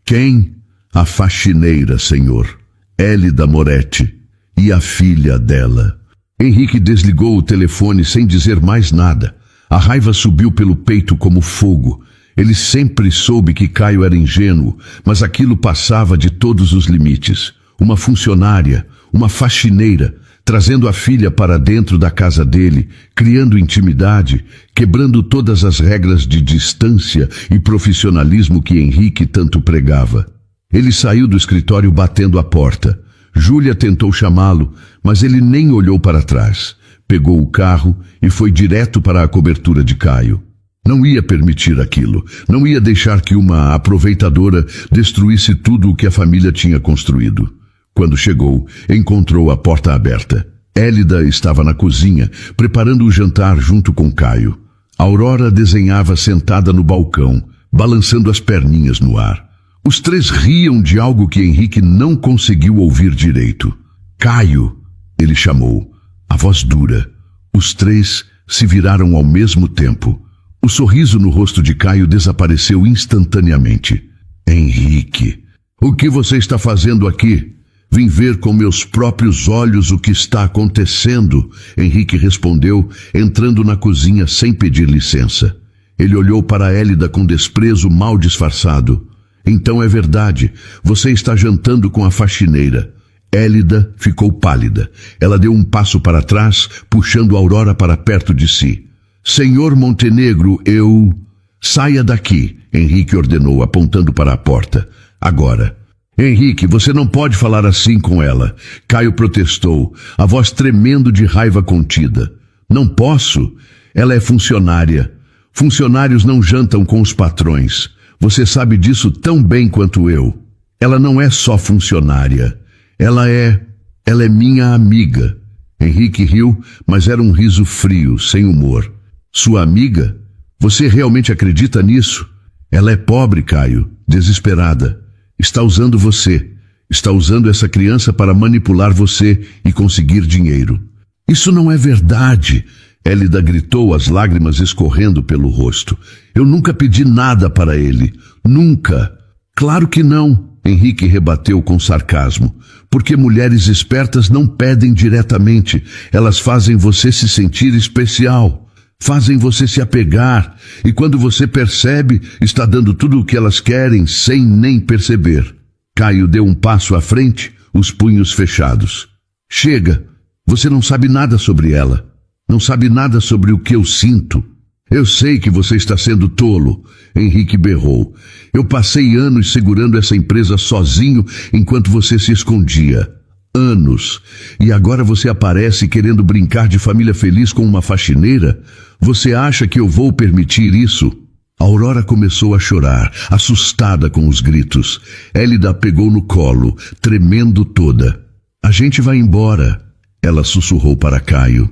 Quem? A faxineira, senhor. Élida Moretti. E a filha dela. Henrique desligou o telefone sem dizer mais nada. A raiva subiu pelo peito como fogo. Ele sempre soube que Caio era ingênuo, mas aquilo passava de todos os limites. Uma funcionária, uma faxineira, trazendo a filha para dentro da casa dele, criando intimidade, quebrando todas as regras de distância e profissionalismo que Henrique tanto pregava. Ele saiu do escritório batendo a porta. Júlia tentou chamá-lo, mas ele nem olhou para trás. Pegou o carro e foi direto para a cobertura de Caio. Não ia permitir aquilo. Não ia deixar que uma aproveitadora destruísse tudo o que a família tinha construído. Quando chegou, encontrou a porta aberta. Élida estava na cozinha, preparando o jantar junto com Caio. Aurora desenhava sentada no balcão, balançando as perninhas no ar. Os três riam de algo que Henrique não conseguiu ouvir direito. Caio, ele chamou, a voz dura. Os três se viraram ao mesmo tempo. O sorriso no rosto de Caio desapareceu instantaneamente. Henrique, o que você está fazendo aqui? Vim ver com meus próprios olhos o que está acontecendo, Henrique respondeu, entrando na cozinha sem pedir licença. Ele olhou para Élida com desprezo mal disfarçado. Então é verdade, você está jantando com a faxineira. Élida ficou pálida. Ela deu um passo para trás, puxando Aurora para perto de si. Senhor Montenegro, eu... Saia daqui, Henrique ordenou, apontando para a porta. Agora. Henrique, você não pode falar assim com ela. Caio protestou, a voz tremendo de raiva contida. Não posso. Ela é funcionária. Funcionários não jantam com os patrões. Você sabe disso tão bem quanto eu. Ela não é só funcionária. Ela é minha amiga. Henrique riu, mas era um riso frio, sem humor. Sua amiga? Você realmente acredita nisso? Ela é pobre, Caio, desesperada. Está usando você. Está usando essa criança para manipular você e conseguir dinheiro. Isso não é verdade. Élida gritou, as lágrimas escorrendo pelo rosto. Eu nunca pedi nada para ele. Nunca. Claro que não. Henrique rebateu com sarcasmo. Porque mulheres espertas não pedem diretamente. Elas fazem você se sentir especial. Fazem você se apegar. E quando você percebe, está dando tudo o que elas querem sem nem perceber. Caio deu um passo à frente, os punhos fechados. Chega. Você não sabe nada sobre ela. Não sabe nada sobre o que eu sinto. Eu sei que você está sendo tolo, Henrique berrou. Eu passei anos segurando essa empresa sozinho enquanto você se escondia. Anos. E agora você aparece querendo brincar de família feliz com uma faxineira? Você acha que eu vou permitir isso? Aurora começou a chorar, assustada com os gritos. Élida a pegou no colo, tremendo toda. A gente vai embora, ela sussurrou para Caio.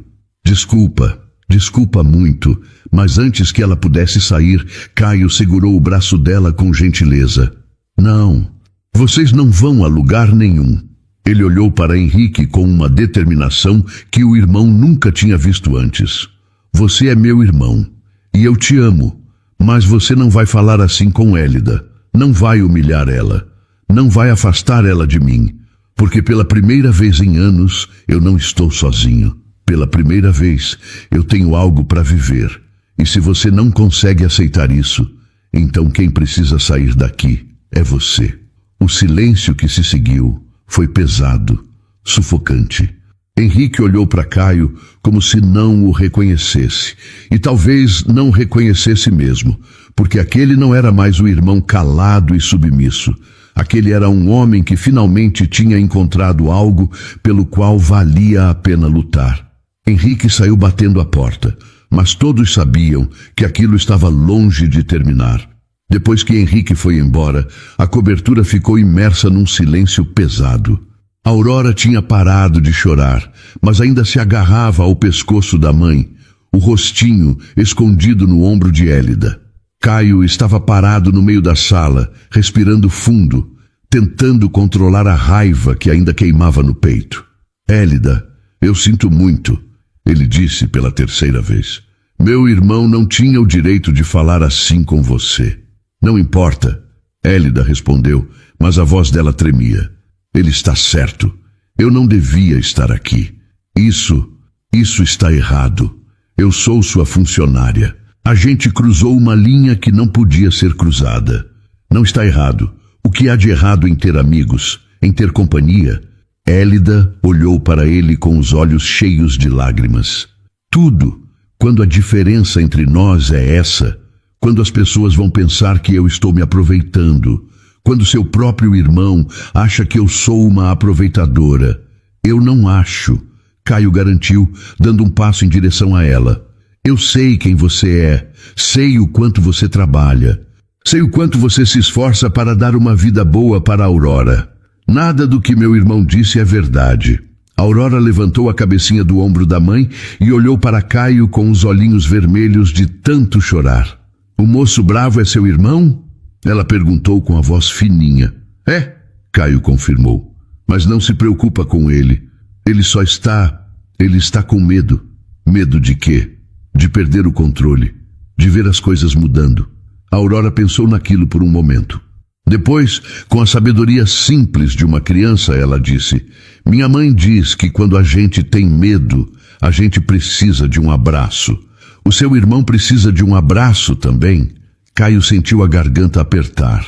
Desculpa muito, mas antes que ela pudesse sair, Caio segurou o braço dela com gentileza. Não, vocês não vão a lugar nenhum. Ele olhou para Henrique com uma determinação que o irmão nunca tinha visto antes. Você é meu irmão, e eu te amo, mas você não vai falar assim com Élida. Não vai humilhar ela. Não vai afastar ela de mim, porque pela primeira vez em anos eu não estou sozinho. Pela primeira vez, eu tenho algo para viver. E se você não consegue aceitar isso, então quem precisa sair daqui é você. O silêncio que se seguiu foi pesado, sufocante. Henrique olhou para Caio como se não o reconhecesse, e talvez não reconhecesse mesmo, porque aquele não era mais o irmão calado e submisso. Aquele era um homem que finalmente tinha encontrado algo pelo qual valia a pena lutar. Henrique saiu batendo a porta, mas todos sabiam que aquilo estava longe de terminar. Depois que Henrique foi embora, a cobertura ficou imersa num silêncio pesado. Aurora tinha parado de chorar, mas ainda se agarrava ao pescoço da mãe, o rostinho escondido no ombro de Élida. Caio estava parado no meio da sala, respirando fundo, tentando controlar a raiva que ainda queimava no peito. Élida, eu sinto muito, ele disse pela terceira vez. Meu irmão não tinha o direito de falar assim com você. Não importa, Élida respondeu, mas a voz dela tremia. Ele está certo. Eu não devia estar aqui. Isso está errado. Eu sou sua funcionária. A gente cruzou uma linha que não podia ser cruzada. Não está errado. O que há de errado em ter amigos, em ter companhia? Élida olhou para ele com os olhos cheios de lágrimas. Tudo, quando a diferença entre nós é essa, quando as pessoas vão pensar que eu estou me aproveitando, quando seu próprio irmão acha que eu sou uma aproveitadora. Eu não acho, Caio garantiu, dando um passo em direção a ela. Eu sei quem você é, sei o quanto você trabalha, sei o quanto você se esforça para dar uma vida boa para a Aurora. Nada do que meu irmão disse é verdade. Aurora levantou a cabecinha do ombro da mãe e olhou para Caio com os olhinhos vermelhos de tanto chorar. O moço bravo é seu irmão? Ela perguntou com a voz fininha. É, Caio confirmou. Mas não se preocupa com ele. Ele está com medo. Medo de quê? De perder o controle, de ver as coisas mudando. A Aurora pensou naquilo por um momento. Depois, com a sabedoria simples de uma criança, ela disse: minha mãe diz que quando a gente tem medo, a gente precisa de um abraço. O seu irmão precisa de um abraço também? Caio sentiu a garganta apertar.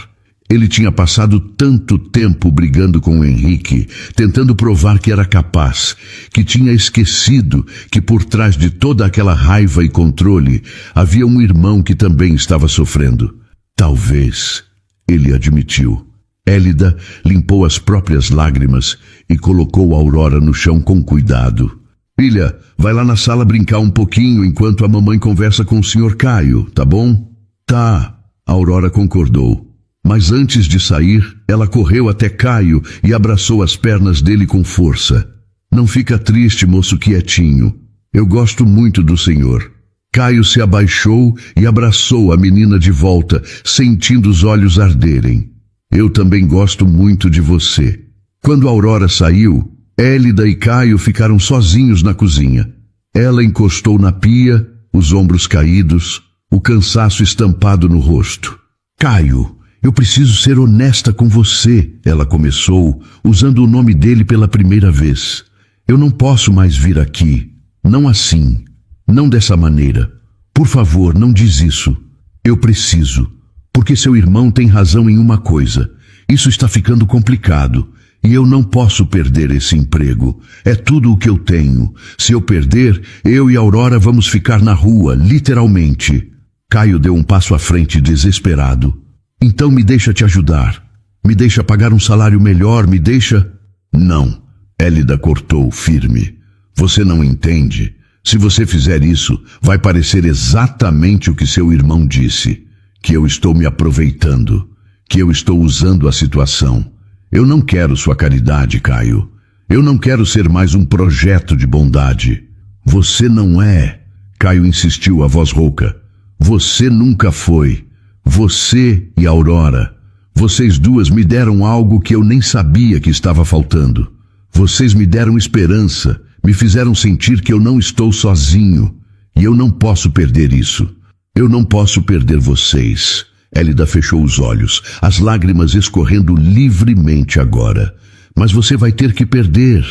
Ele tinha passado tanto tempo brigando com o Henrique, tentando provar que era capaz, que tinha esquecido que por trás de toda aquela raiva e controle havia um irmão que também estava sofrendo. Talvez, ele admitiu. Élida limpou as próprias lágrimas e colocou a Aurora no chão com cuidado. Filha, vai lá na sala brincar um pouquinho enquanto a mamãe conversa com o Sr. Caio, tá bom? Tá, a Aurora concordou. Mas antes de sair, ela correu até Caio e abraçou as pernas dele com força. Não fica triste, moço quietinho. Eu gosto muito do senhor. Caio se abaixou e abraçou a menina de volta, sentindo os olhos arderem. Eu também gosto muito de você. Quando a Aurora saiu, Élida e Caio ficaram sozinhos na cozinha. Ela encostou na pia, os ombros caídos, o cansaço estampado no rosto. Caio, eu preciso ser honesta com você, ela começou, usando o nome dele pela primeira vez. Eu não posso mais vir aqui. Não assim. Não dessa maneira. Por favor, não diz isso. Eu preciso. Porque seu irmão tem razão em uma coisa. Isso está ficando complicado. E eu não posso perder esse emprego. É tudo o que eu tenho. Se eu perder, eu e Aurora vamos ficar na rua, literalmente. Caio deu um passo à frente, desesperado. Então me deixa te ajudar. Me deixa pagar um salário melhor, me deixa... Não. Élida cortou, firme. Você não entende. Se você fizer isso, vai parecer exatamente o que seu irmão disse. Que eu estou me aproveitando. Que eu estou usando a situação. Eu não quero sua caridade, Caio. Eu não quero ser mais um projeto de bondade. Você não é. Caio insistiu, a voz rouca. Você nunca foi. Você e Aurora. Vocês duas me deram algo que eu nem sabia que estava faltando. Vocês me deram esperança, me fizeram sentir que eu não estou sozinho. E eu não posso perder isso. Eu não posso perder vocês. Élida fechou os olhos, as lágrimas escorrendo livremente agora. Mas você vai ter que perder.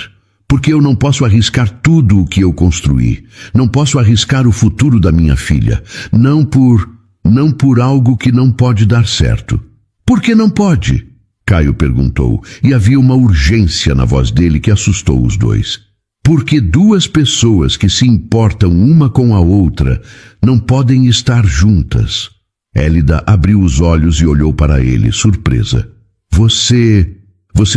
Porque eu não posso arriscar tudo o que eu construí. Não posso arriscar o futuro da minha filha. Não por algo que não pode dar certo. Por que não pode? Caio perguntou, e havia uma urgência na voz dele que assustou os dois. Porque duas pessoas que se importam uma com a outra não podem estar juntas. Élida abriu os olhos e olhou para ele, surpresa. Você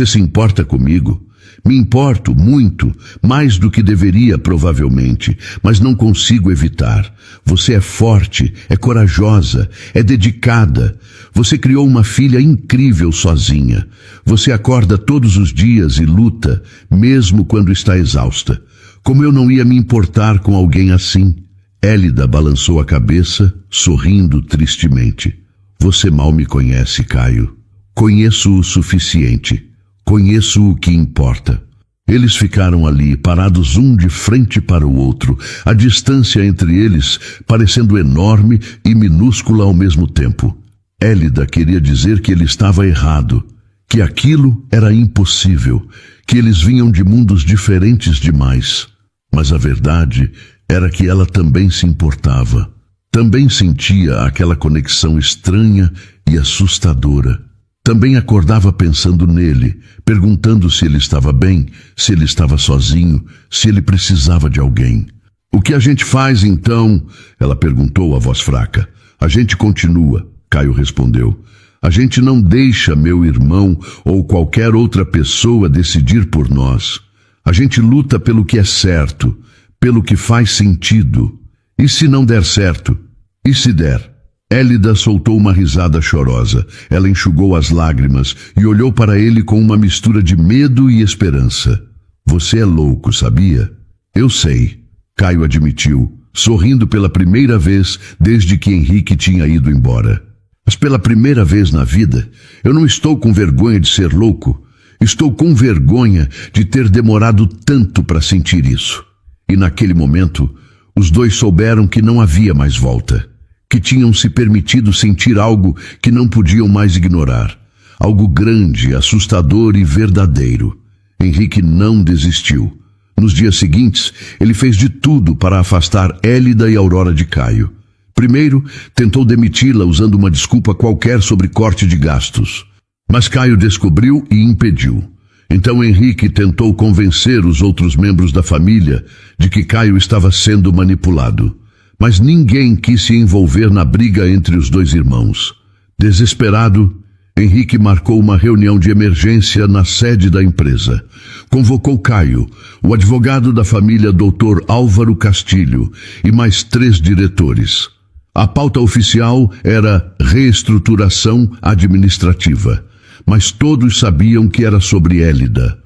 se importa comigo? Me importo muito, mais do que deveria provavelmente, mas não consigo evitar. Você é forte, é corajosa, é dedicada. Você criou uma filha incrível sozinha. Você acorda todos os dias e luta, mesmo quando está exausta. Como eu não ia me importar com alguém assim? Élida balançou a cabeça, sorrindo tristemente. Você mal me conhece, Caio. Conheço o suficiente. Conheço o que importa. Eles ficaram ali, parados um de frente para o outro, a distância entre eles parecendo enorme e minúscula ao mesmo tempo. Élida queria dizer que ele estava errado, que aquilo era impossível, que eles vinham de mundos diferentes demais. Mas a verdade era que ela também se importava. Também sentia aquela conexão estranha e assustadora. Também acordava pensando nele, perguntando se ele estava bem, se ele estava sozinho, se ele precisava de alguém. O que a gente faz então? Ela perguntou a voz fraca. A gente continua, Caio respondeu. A gente não deixa meu irmão ou qualquer outra pessoa decidir por nós. A gente luta pelo que é certo, pelo que faz sentido. E se não der certo? E se der? Élida soltou uma risada chorosa. Ela enxugou as lágrimas e olhou para ele com uma mistura de medo e esperança. Você é louco, sabia? Eu sei, Caio admitiu, sorrindo pela primeira vez desde que Henrique tinha ido embora. Mas pela primeira vez na vida, eu não estou com vergonha de ser louco. Estou com vergonha de ter demorado tanto para sentir isso. E naquele momento, os dois souberam que não havia mais volta. Que tinham se permitido sentir algo que não podiam mais ignorar. Algo grande, assustador e verdadeiro. Henrique não desistiu. Nos dias seguintes, ele fez de tudo para afastar Élida e Aurora de Caio. Primeiro, tentou demiti-la usando uma desculpa qualquer sobre corte de gastos. Mas Caio descobriu e impediu. Então Henrique tentou convencer os outros membros da família de que Caio estava sendo manipulado. Mas ninguém quis se envolver na briga entre os dois irmãos. Desesperado, Henrique marcou uma reunião de emergência na sede da empresa. Convocou Caio, o advogado da família Dr. Álvaro Castilho e mais 3 diretores. A pauta oficial era reestruturação administrativa, mas todos sabiam que era sobre Élida.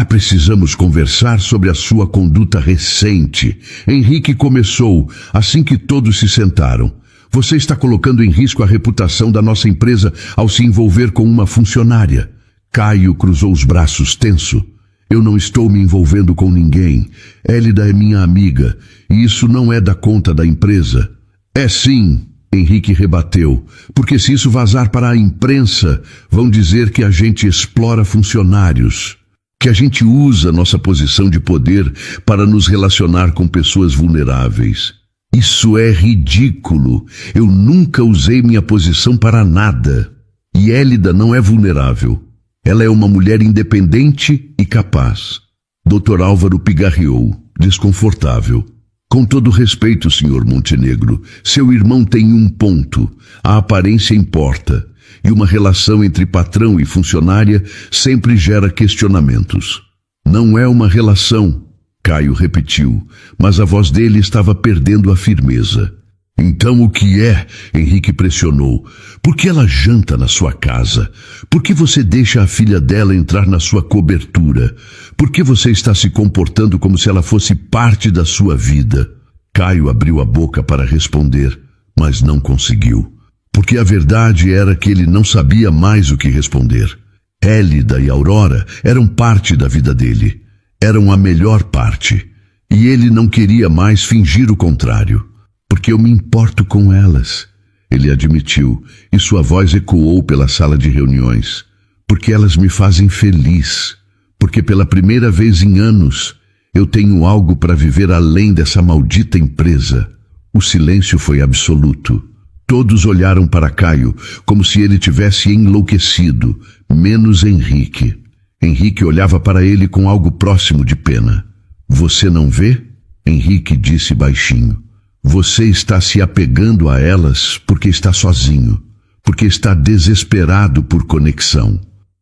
Precisamos conversar sobre a sua conduta recente. Henrique começou, assim que todos se sentaram. Você está colocando em risco a reputação da nossa empresa ao se envolver com uma funcionária. Caio cruzou os braços tenso. Eu não estou me envolvendo com ninguém. Élida é minha amiga, e isso não é da conta da empresa. É sim, Henrique rebateu, porque se isso vazar para a imprensa, vão dizer que a gente explora funcionários. Que a gente usa nossa posição de poder para nos relacionar com pessoas vulneráveis. Isso é ridículo. Eu nunca usei minha posição para nada. E Élida não é vulnerável. Ela é uma mulher independente e capaz. Dr. Álvaro pigarreou, desconfortável. Com todo respeito, Sr. Montenegro, seu irmão tem um ponto. A aparência importa. E uma relação entre patrão e funcionária sempre gera questionamentos. Não é uma relação, Caio repetiu, mas a voz dele estava perdendo a firmeza. Então o que é? Henrique pressionou. Por que ela janta na sua casa? Por que você deixa a filha dela entrar na sua cobertura? Por que você está se comportando como se ela fosse parte da sua vida? Caio abriu a boca para responder, mas não conseguiu. Porque a verdade era que ele não sabia mais o que responder. Élida e Aurora eram parte da vida dele. Eram a melhor parte. E ele não queria mais fingir o contrário. Porque eu me importo com elas, ele admitiu, e sua voz ecoou pela sala de reuniões. Porque elas me fazem feliz. porque pela primeira vez em anos eu tenho algo para viver além dessa maldita empresa. O silêncio foi absoluto. Todos olharam para Caio como se ele tivesse enlouquecido, menos Henrique. Henrique olhava para ele com algo próximo de pena. Você não vê? Henrique disse baixinho. Você está se apegando a elas porque está sozinho, porque está desesperado por conexão.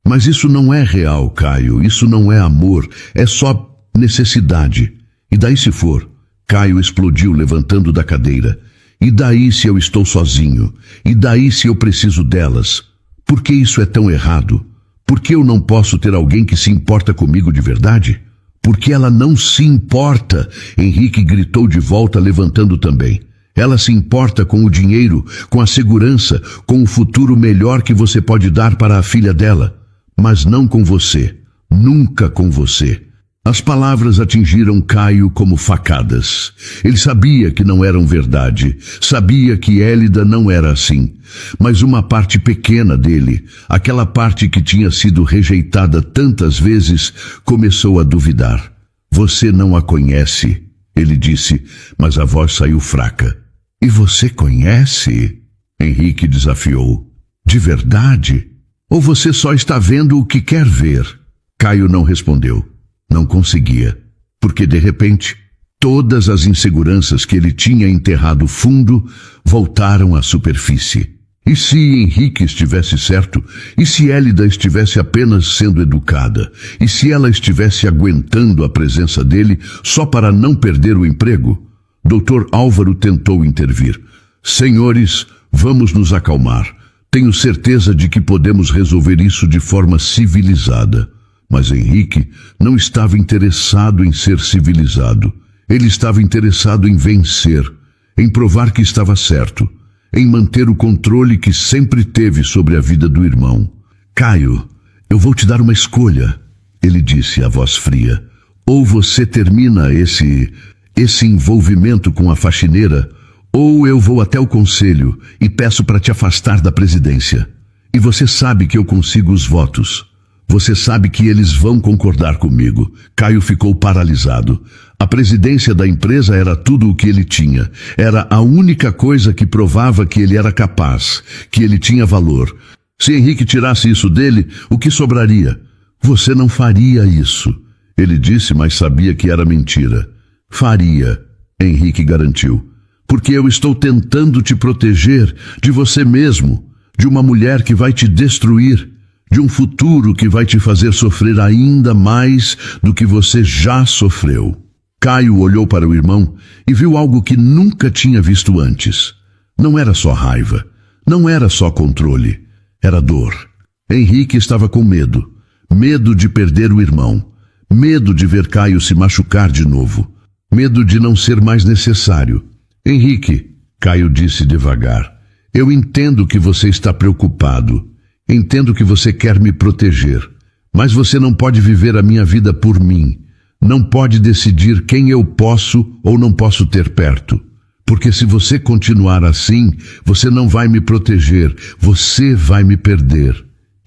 Mas isso não é real, Caio, isso não é amor, é só necessidade. E daí se for? Caio explodiu levantando da cadeira. E daí se eu estou sozinho? E daí se eu preciso delas? Por que isso é tão errado? Por que eu não posso ter alguém que se importa comigo de verdade? Porque ela não se importa, Henrique gritou de volta, levantando também. Ela se importa com o dinheiro, com a segurança, com o futuro melhor que você pode dar para a filha dela. Mas não com você, nunca com você. As palavras atingiram Caio como facadas. Ele sabia que não eram verdade, sabia que Élida não era assim. Mas uma parte pequena dele, aquela parte que tinha sido rejeitada tantas vezes, começou a duvidar. Você não a conhece, ele disse, mas a voz saiu fraca. E você conhece? Henrique desafiou. De verdade? Ou você só está vendo o que quer ver? Caio não respondeu. Não conseguia, porque de repente, todas as inseguranças que ele tinha enterrado fundo voltaram à superfície. E se Henrique estivesse certo? E se Élida estivesse apenas sendo educada? E se ela estivesse aguentando a presença dele só para não perder o emprego? Dr. Álvaro tentou intervir. Senhores, vamos nos acalmar. Tenho certeza de que podemos resolver isso de forma civilizada. Mas Henrique não estava interessado em ser civilizado. Ele estava interessado em vencer, em provar que estava certo, em manter o controle que sempre teve sobre a vida do irmão. Caio, eu vou te dar uma escolha, ele disse, a voz fria. Ou você termina esse envolvimento com a faxineira, ou eu vou até o conselho e peço para te afastar da presidência. E você sabe que eu consigo os votos. Você sabe que eles vão concordar comigo. Caio ficou paralisado. A presidência da empresa era tudo o que ele tinha. Era a única coisa que provava que ele era capaz, que ele tinha valor. Se Henrique tirasse isso dele, o que sobraria? Você não faria isso, ele disse, mas sabia que era mentira. Faria, Henrique garantiu. Porque eu estou tentando te proteger de você mesmo, de uma mulher que vai te destruir, de um futuro que vai te fazer sofrer ainda mais do que você já sofreu. Caio olhou para o irmão e viu algo que nunca tinha visto antes. Não era só raiva, não era só controle, era dor. Henrique estava com medo, medo de perder o irmão, medo de ver Caio se machucar de novo, medo de não ser mais necessário. Henrique, Caio disse devagar, eu entendo que você está preocupado. Entendo que você quer me proteger, mas você não pode viver a minha vida por mim. Não pode decidir quem eu posso ou não posso ter perto. Porque se você continuar assim, você não vai me proteger, você vai me perder.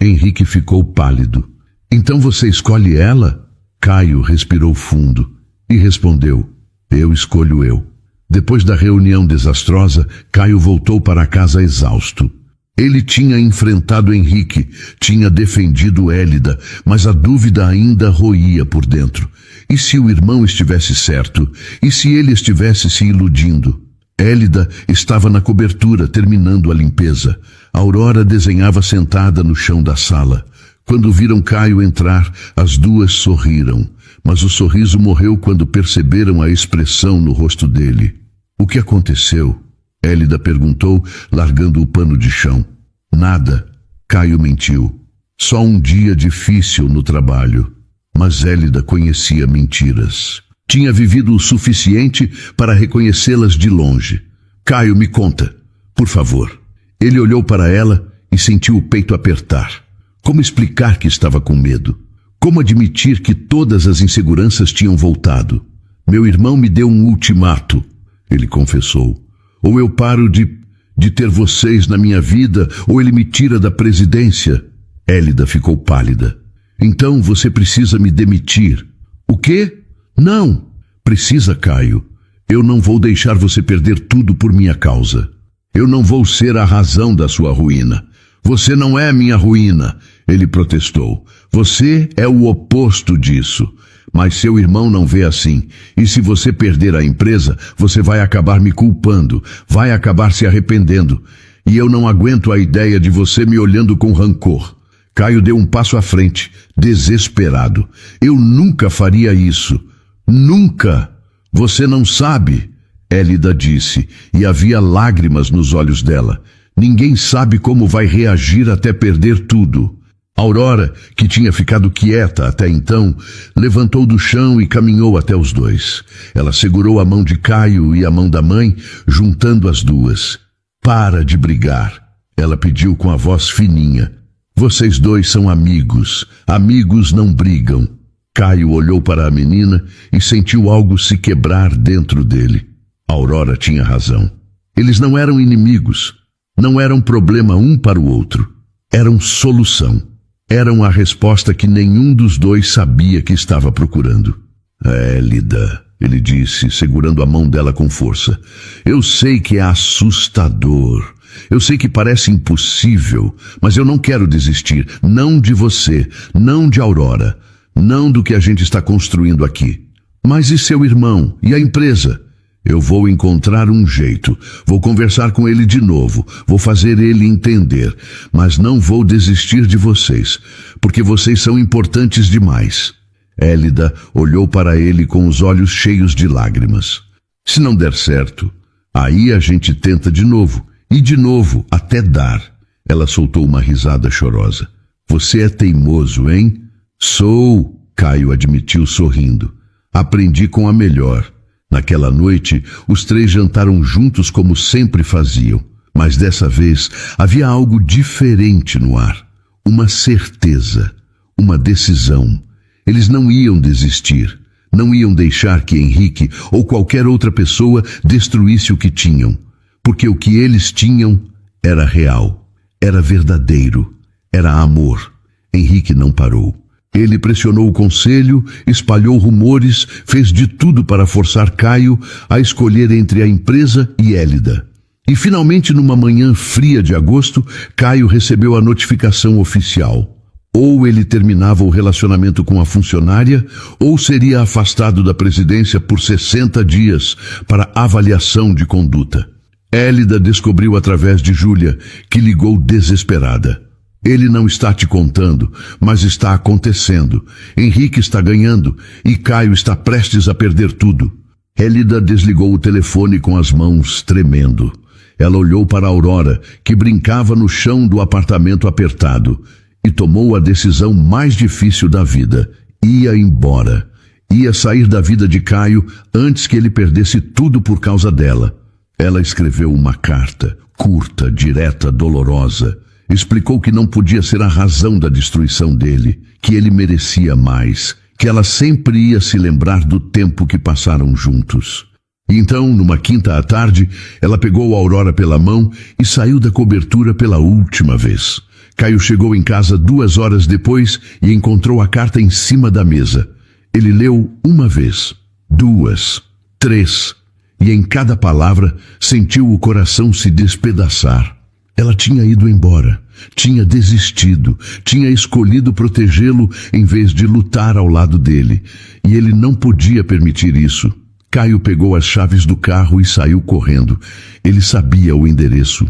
Henrique ficou pálido. Então você escolhe ela? Caio respirou fundo e respondeu, eu escolho eu. Depois da reunião desastrosa, Caio voltou para casa exausto. Ele tinha enfrentado Henrique, tinha defendido Élida, mas a dúvida ainda roía por dentro. E se o irmão estivesse certo? E se ele estivesse se iludindo? Élida estava na cobertura, terminando a limpeza. Aurora desenhava sentada no chão da sala. Quando viram Caio entrar, as duas sorriram, mas o sorriso morreu quando perceberam a expressão no rosto dele. O que aconteceu? Élida perguntou, largando o pano de chão. Nada. Caio mentiu. Só um dia difícil no trabalho. Mas Élida conhecia mentiras. Tinha vivido o suficiente para reconhecê-las de longe. Caio, me conta, por favor. Ele olhou para ela e sentiu o peito apertar. Como explicar que estava com medo? Como admitir que todas as inseguranças tinham voltado? Meu irmão me deu um ultimato, ele confessou. Ou eu paro de ter vocês na minha vida, ou ele me tira da presidência. Élida ficou pálida. Então você precisa me demitir. O quê? Não. Precisa, Caio. Eu não vou deixar você perder tudo por minha causa. Eu não vou ser a razão da sua ruína. Você não é minha ruína, ele protestou. Você é o oposto disso. Mas seu irmão não vê assim. E se você perder a empresa, você vai acabar me culpando, vai acabar se arrependendo. E eu não aguento a ideia de você me olhando com rancor. Caio deu um passo à frente, desesperado. Eu nunca faria isso. Nunca. Você não sabe, Élida disse, e havia lágrimas nos olhos dela. Ninguém sabe como vai reagir até perder tudo. Aurora, que tinha ficado quieta até então, levantou do chão e caminhou até os dois. Ela segurou a mão de Caio e a mão da mãe, juntando as duas. Para de brigar, ela pediu com a voz fininha. Vocês dois são amigos. Amigos não brigam. Caio olhou para a menina e sentiu algo se quebrar dentro dele. Aurora tinha razão. Eles não eram inimigos. Não eram problema um para o outro. Eram solução. Eram a resposta que nenhum dos dois sabia que estava procurando. Élida, ele disse, segurando a mão dela com força. Eu sei que é assustador. Eu sei que parece impossível, mas eu não quero desistir. Não de você, não de Aurora, não do que a gente está construindo aqui. Mas e seu irmão? E a empresa? Eu vou encontrar um jeito. Vou conversar com ele de novo. Vou fazer ele entender. Mas não vou desistir de vocês, porque vocês são importantes demais. Élida olhou para ele com os olhos cheios de lágrimas. Se não der certo, aí a gente tenta de novo. E de novo, até dar. Ela soltou uma risada chorosa. Você é teimoso, hein? Sou, Caio admitiu sorrindo. Aprendi com a melhor. Naquela noite, os três jantaram juntos como sempre faziam. Mas dessa vez, havia algo diferente no ar. Uma certeza, uma decisão. Eles não iam desistir. Não iam deixar que Henrique ou qualquer outra pessoa destruísse o que tinham. Porque o que eles tinham era real, era verdadeiro, era amor. Henrique não parou. Ele pressionou o conselho, espalhou rumores, fez de tudo para forçar Caio a escolher entre a empresa e Élida. E finalmente, numa manhã fria de agosto, Caio recebeu a notificação oficial. Ou ele terminava o relacionamento com a funcionária, ou seria afastado da presidência por 60 dias para avaliação de conduta. Élida descobriu através de Júlia, que ligou desesperada. Ele não está te contando, mas está acontecendo. Henrique está ganhando e Caio está prestes a perder tudo. Élida desligou o telefone com as mãos tremendo. Ela olhou para Aurora, que brincava no chão do apartamento apertado, e tomou a decisão mais difícil da vida. Ia embora. Ia sair da vida de Caio antes que ele perdesse tudo por causa dela. Ela escreveu uma carta, curta, direta, dolorosa. Explicou que não podia ser a razão da destruição dele, que ele merecia mais, que ela sempre ia se lembrar do tempo que passaram juntos. E então, numa quinta à tarde, ela pegou a Aurora pela mão e saiu da cobertura pela última vez. Caio chegou em casa 2 horas depois e encontrou a carta em cima da mesa. Ele leu uma vez, 2, 3, e em cada palavra sentiu o coração se despedaçar. Ela tinha ido embora, tinha desistido, tinha escolhido protegê-lo em vez de lutar ao lado dele, e ele não podia permitir isso. Caio pegou as chaves do carro e saiu correndo. Ele sabia o endereço.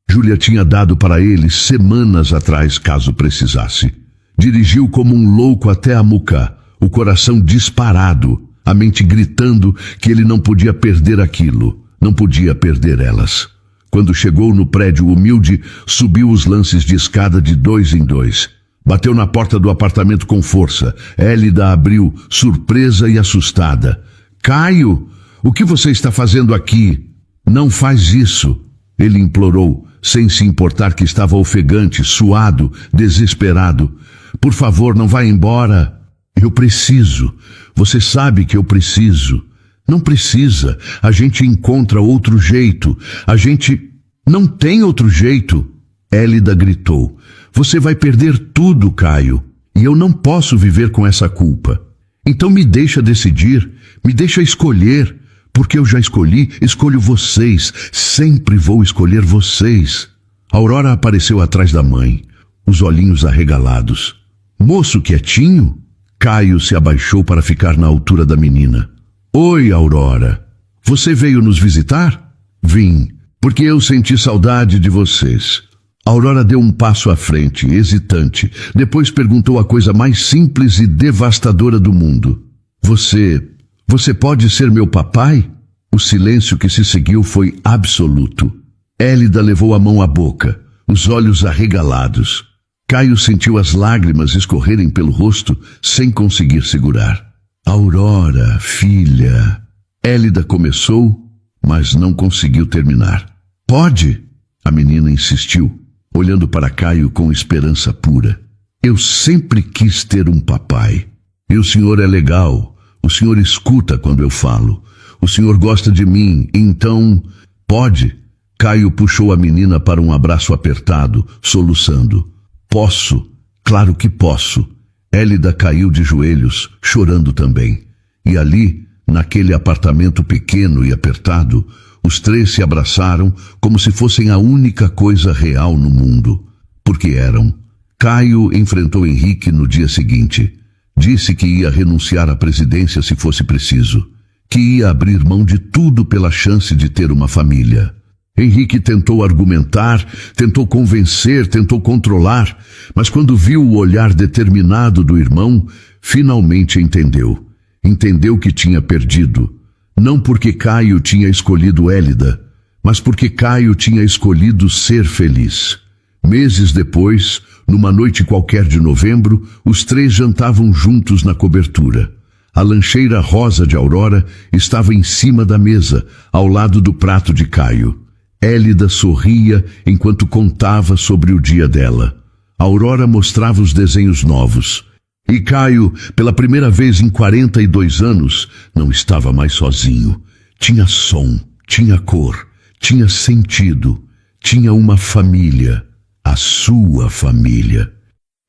Júlia tinha dado para ele semanas atrás, caso precisasse. Dirigiu como um louco até a Mucá, o coração disparado, a mente gritando que ele não podia perder aquilo, não podia perder elas. Quando chegou no prédio humilde, subiu os lances de escada de 2 em 2. Bateu na porta do apartamento com força. Élida abriu, surpresa e assustada. Caio, o que você está fazendo aqui? Não faz isso, ele implorou, sem se importar que estava ofegante, suado, desesperado. Por favor, não vá embora. Eu preciso. Você sabe que eu preciso. Não precisa. A gente encontra outro jeito. A gente não tem outro jeito. Élida gritou. Você vai perder tudo, Caio. e eu não posso viver com essa culpa. Então me deixa decidir, me deixa escolher, porque eu já escolho vocês, sempre vou escolher vocês. Aurora apareceu atrás da mãe, os olhinhos arregalados. Moço quietinho? Caio se abaixou para ficar na altura da menina. Oi, Aurora. Você veio nos visitar? Vim, porque eu senti saudade de vocês. Aurora deu um passo à frente, hesitante. Depois perguntou a coisa mais simples e devastadora do mundo. Você pode ser meu papai? O silêncio que se seguiu foi absoluto. Élida levou a mão à boca, os olhos arregalados. Caio sentiu as lágrimas escorrerem pelo rosto sem conseguir segurar. Aurora, filha. Élida começou, mas não conseguiu terminar. Pode? A menina insistiu, olhando para Caio com esperança pura. Eu sempre quis ter um papai. E o senhor é legal. O senhor escuta quando eu falo. O senhor gosta de mim, então... Pode? Caio puxou a menina para um abraço apertado, soluçando. Posso, claro que posso. Élida caiu de joelhos, chorando também. E ali, naquele apartamento pequeno e apertado, os três se abraçaram como se fossem a única coisa real no mundo. Porque eram. Caio enfrentou Henrique no dia seguinte. Disse que ia renunciar à presidência se fosse preciso. Que ia abrir mão de tudo pela chance de ter uma família. Henrique tentou argumentar, tentou convencer, tentou controlar, mas quando viu o olhar determinado do irmão, finalmente entendeu. Entendeu que tinha perdido. Não porque Caio tinha escolhido Élida, mas porque Caio tinha escolhido ser feliz. Meses depois, numa noite qualquer de novembro, os três jantavam juntos na cobertura. A lancheira rosa de Aurora estava em cima da mesa, ao lado do prato de Caio. Élida sorria enquanto contava sobre o dia dela. Aurora mostrava os desenhos novos. E Caio, pela primeira vez em 42 anos, não estava mais sozinho. Tinha som, tinha cor, tinha sentido, tinha uma família, a sua família.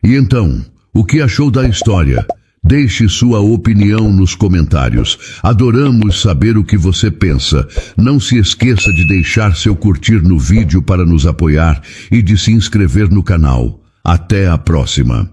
E então, o que achou da história? Deixe sua opinião nos comentários. Adoramos saber o que você pensa. Não se esqueça de deixar seu curtir no vídeo para nos apoiar e de se inscrever no canal. Até a próxima.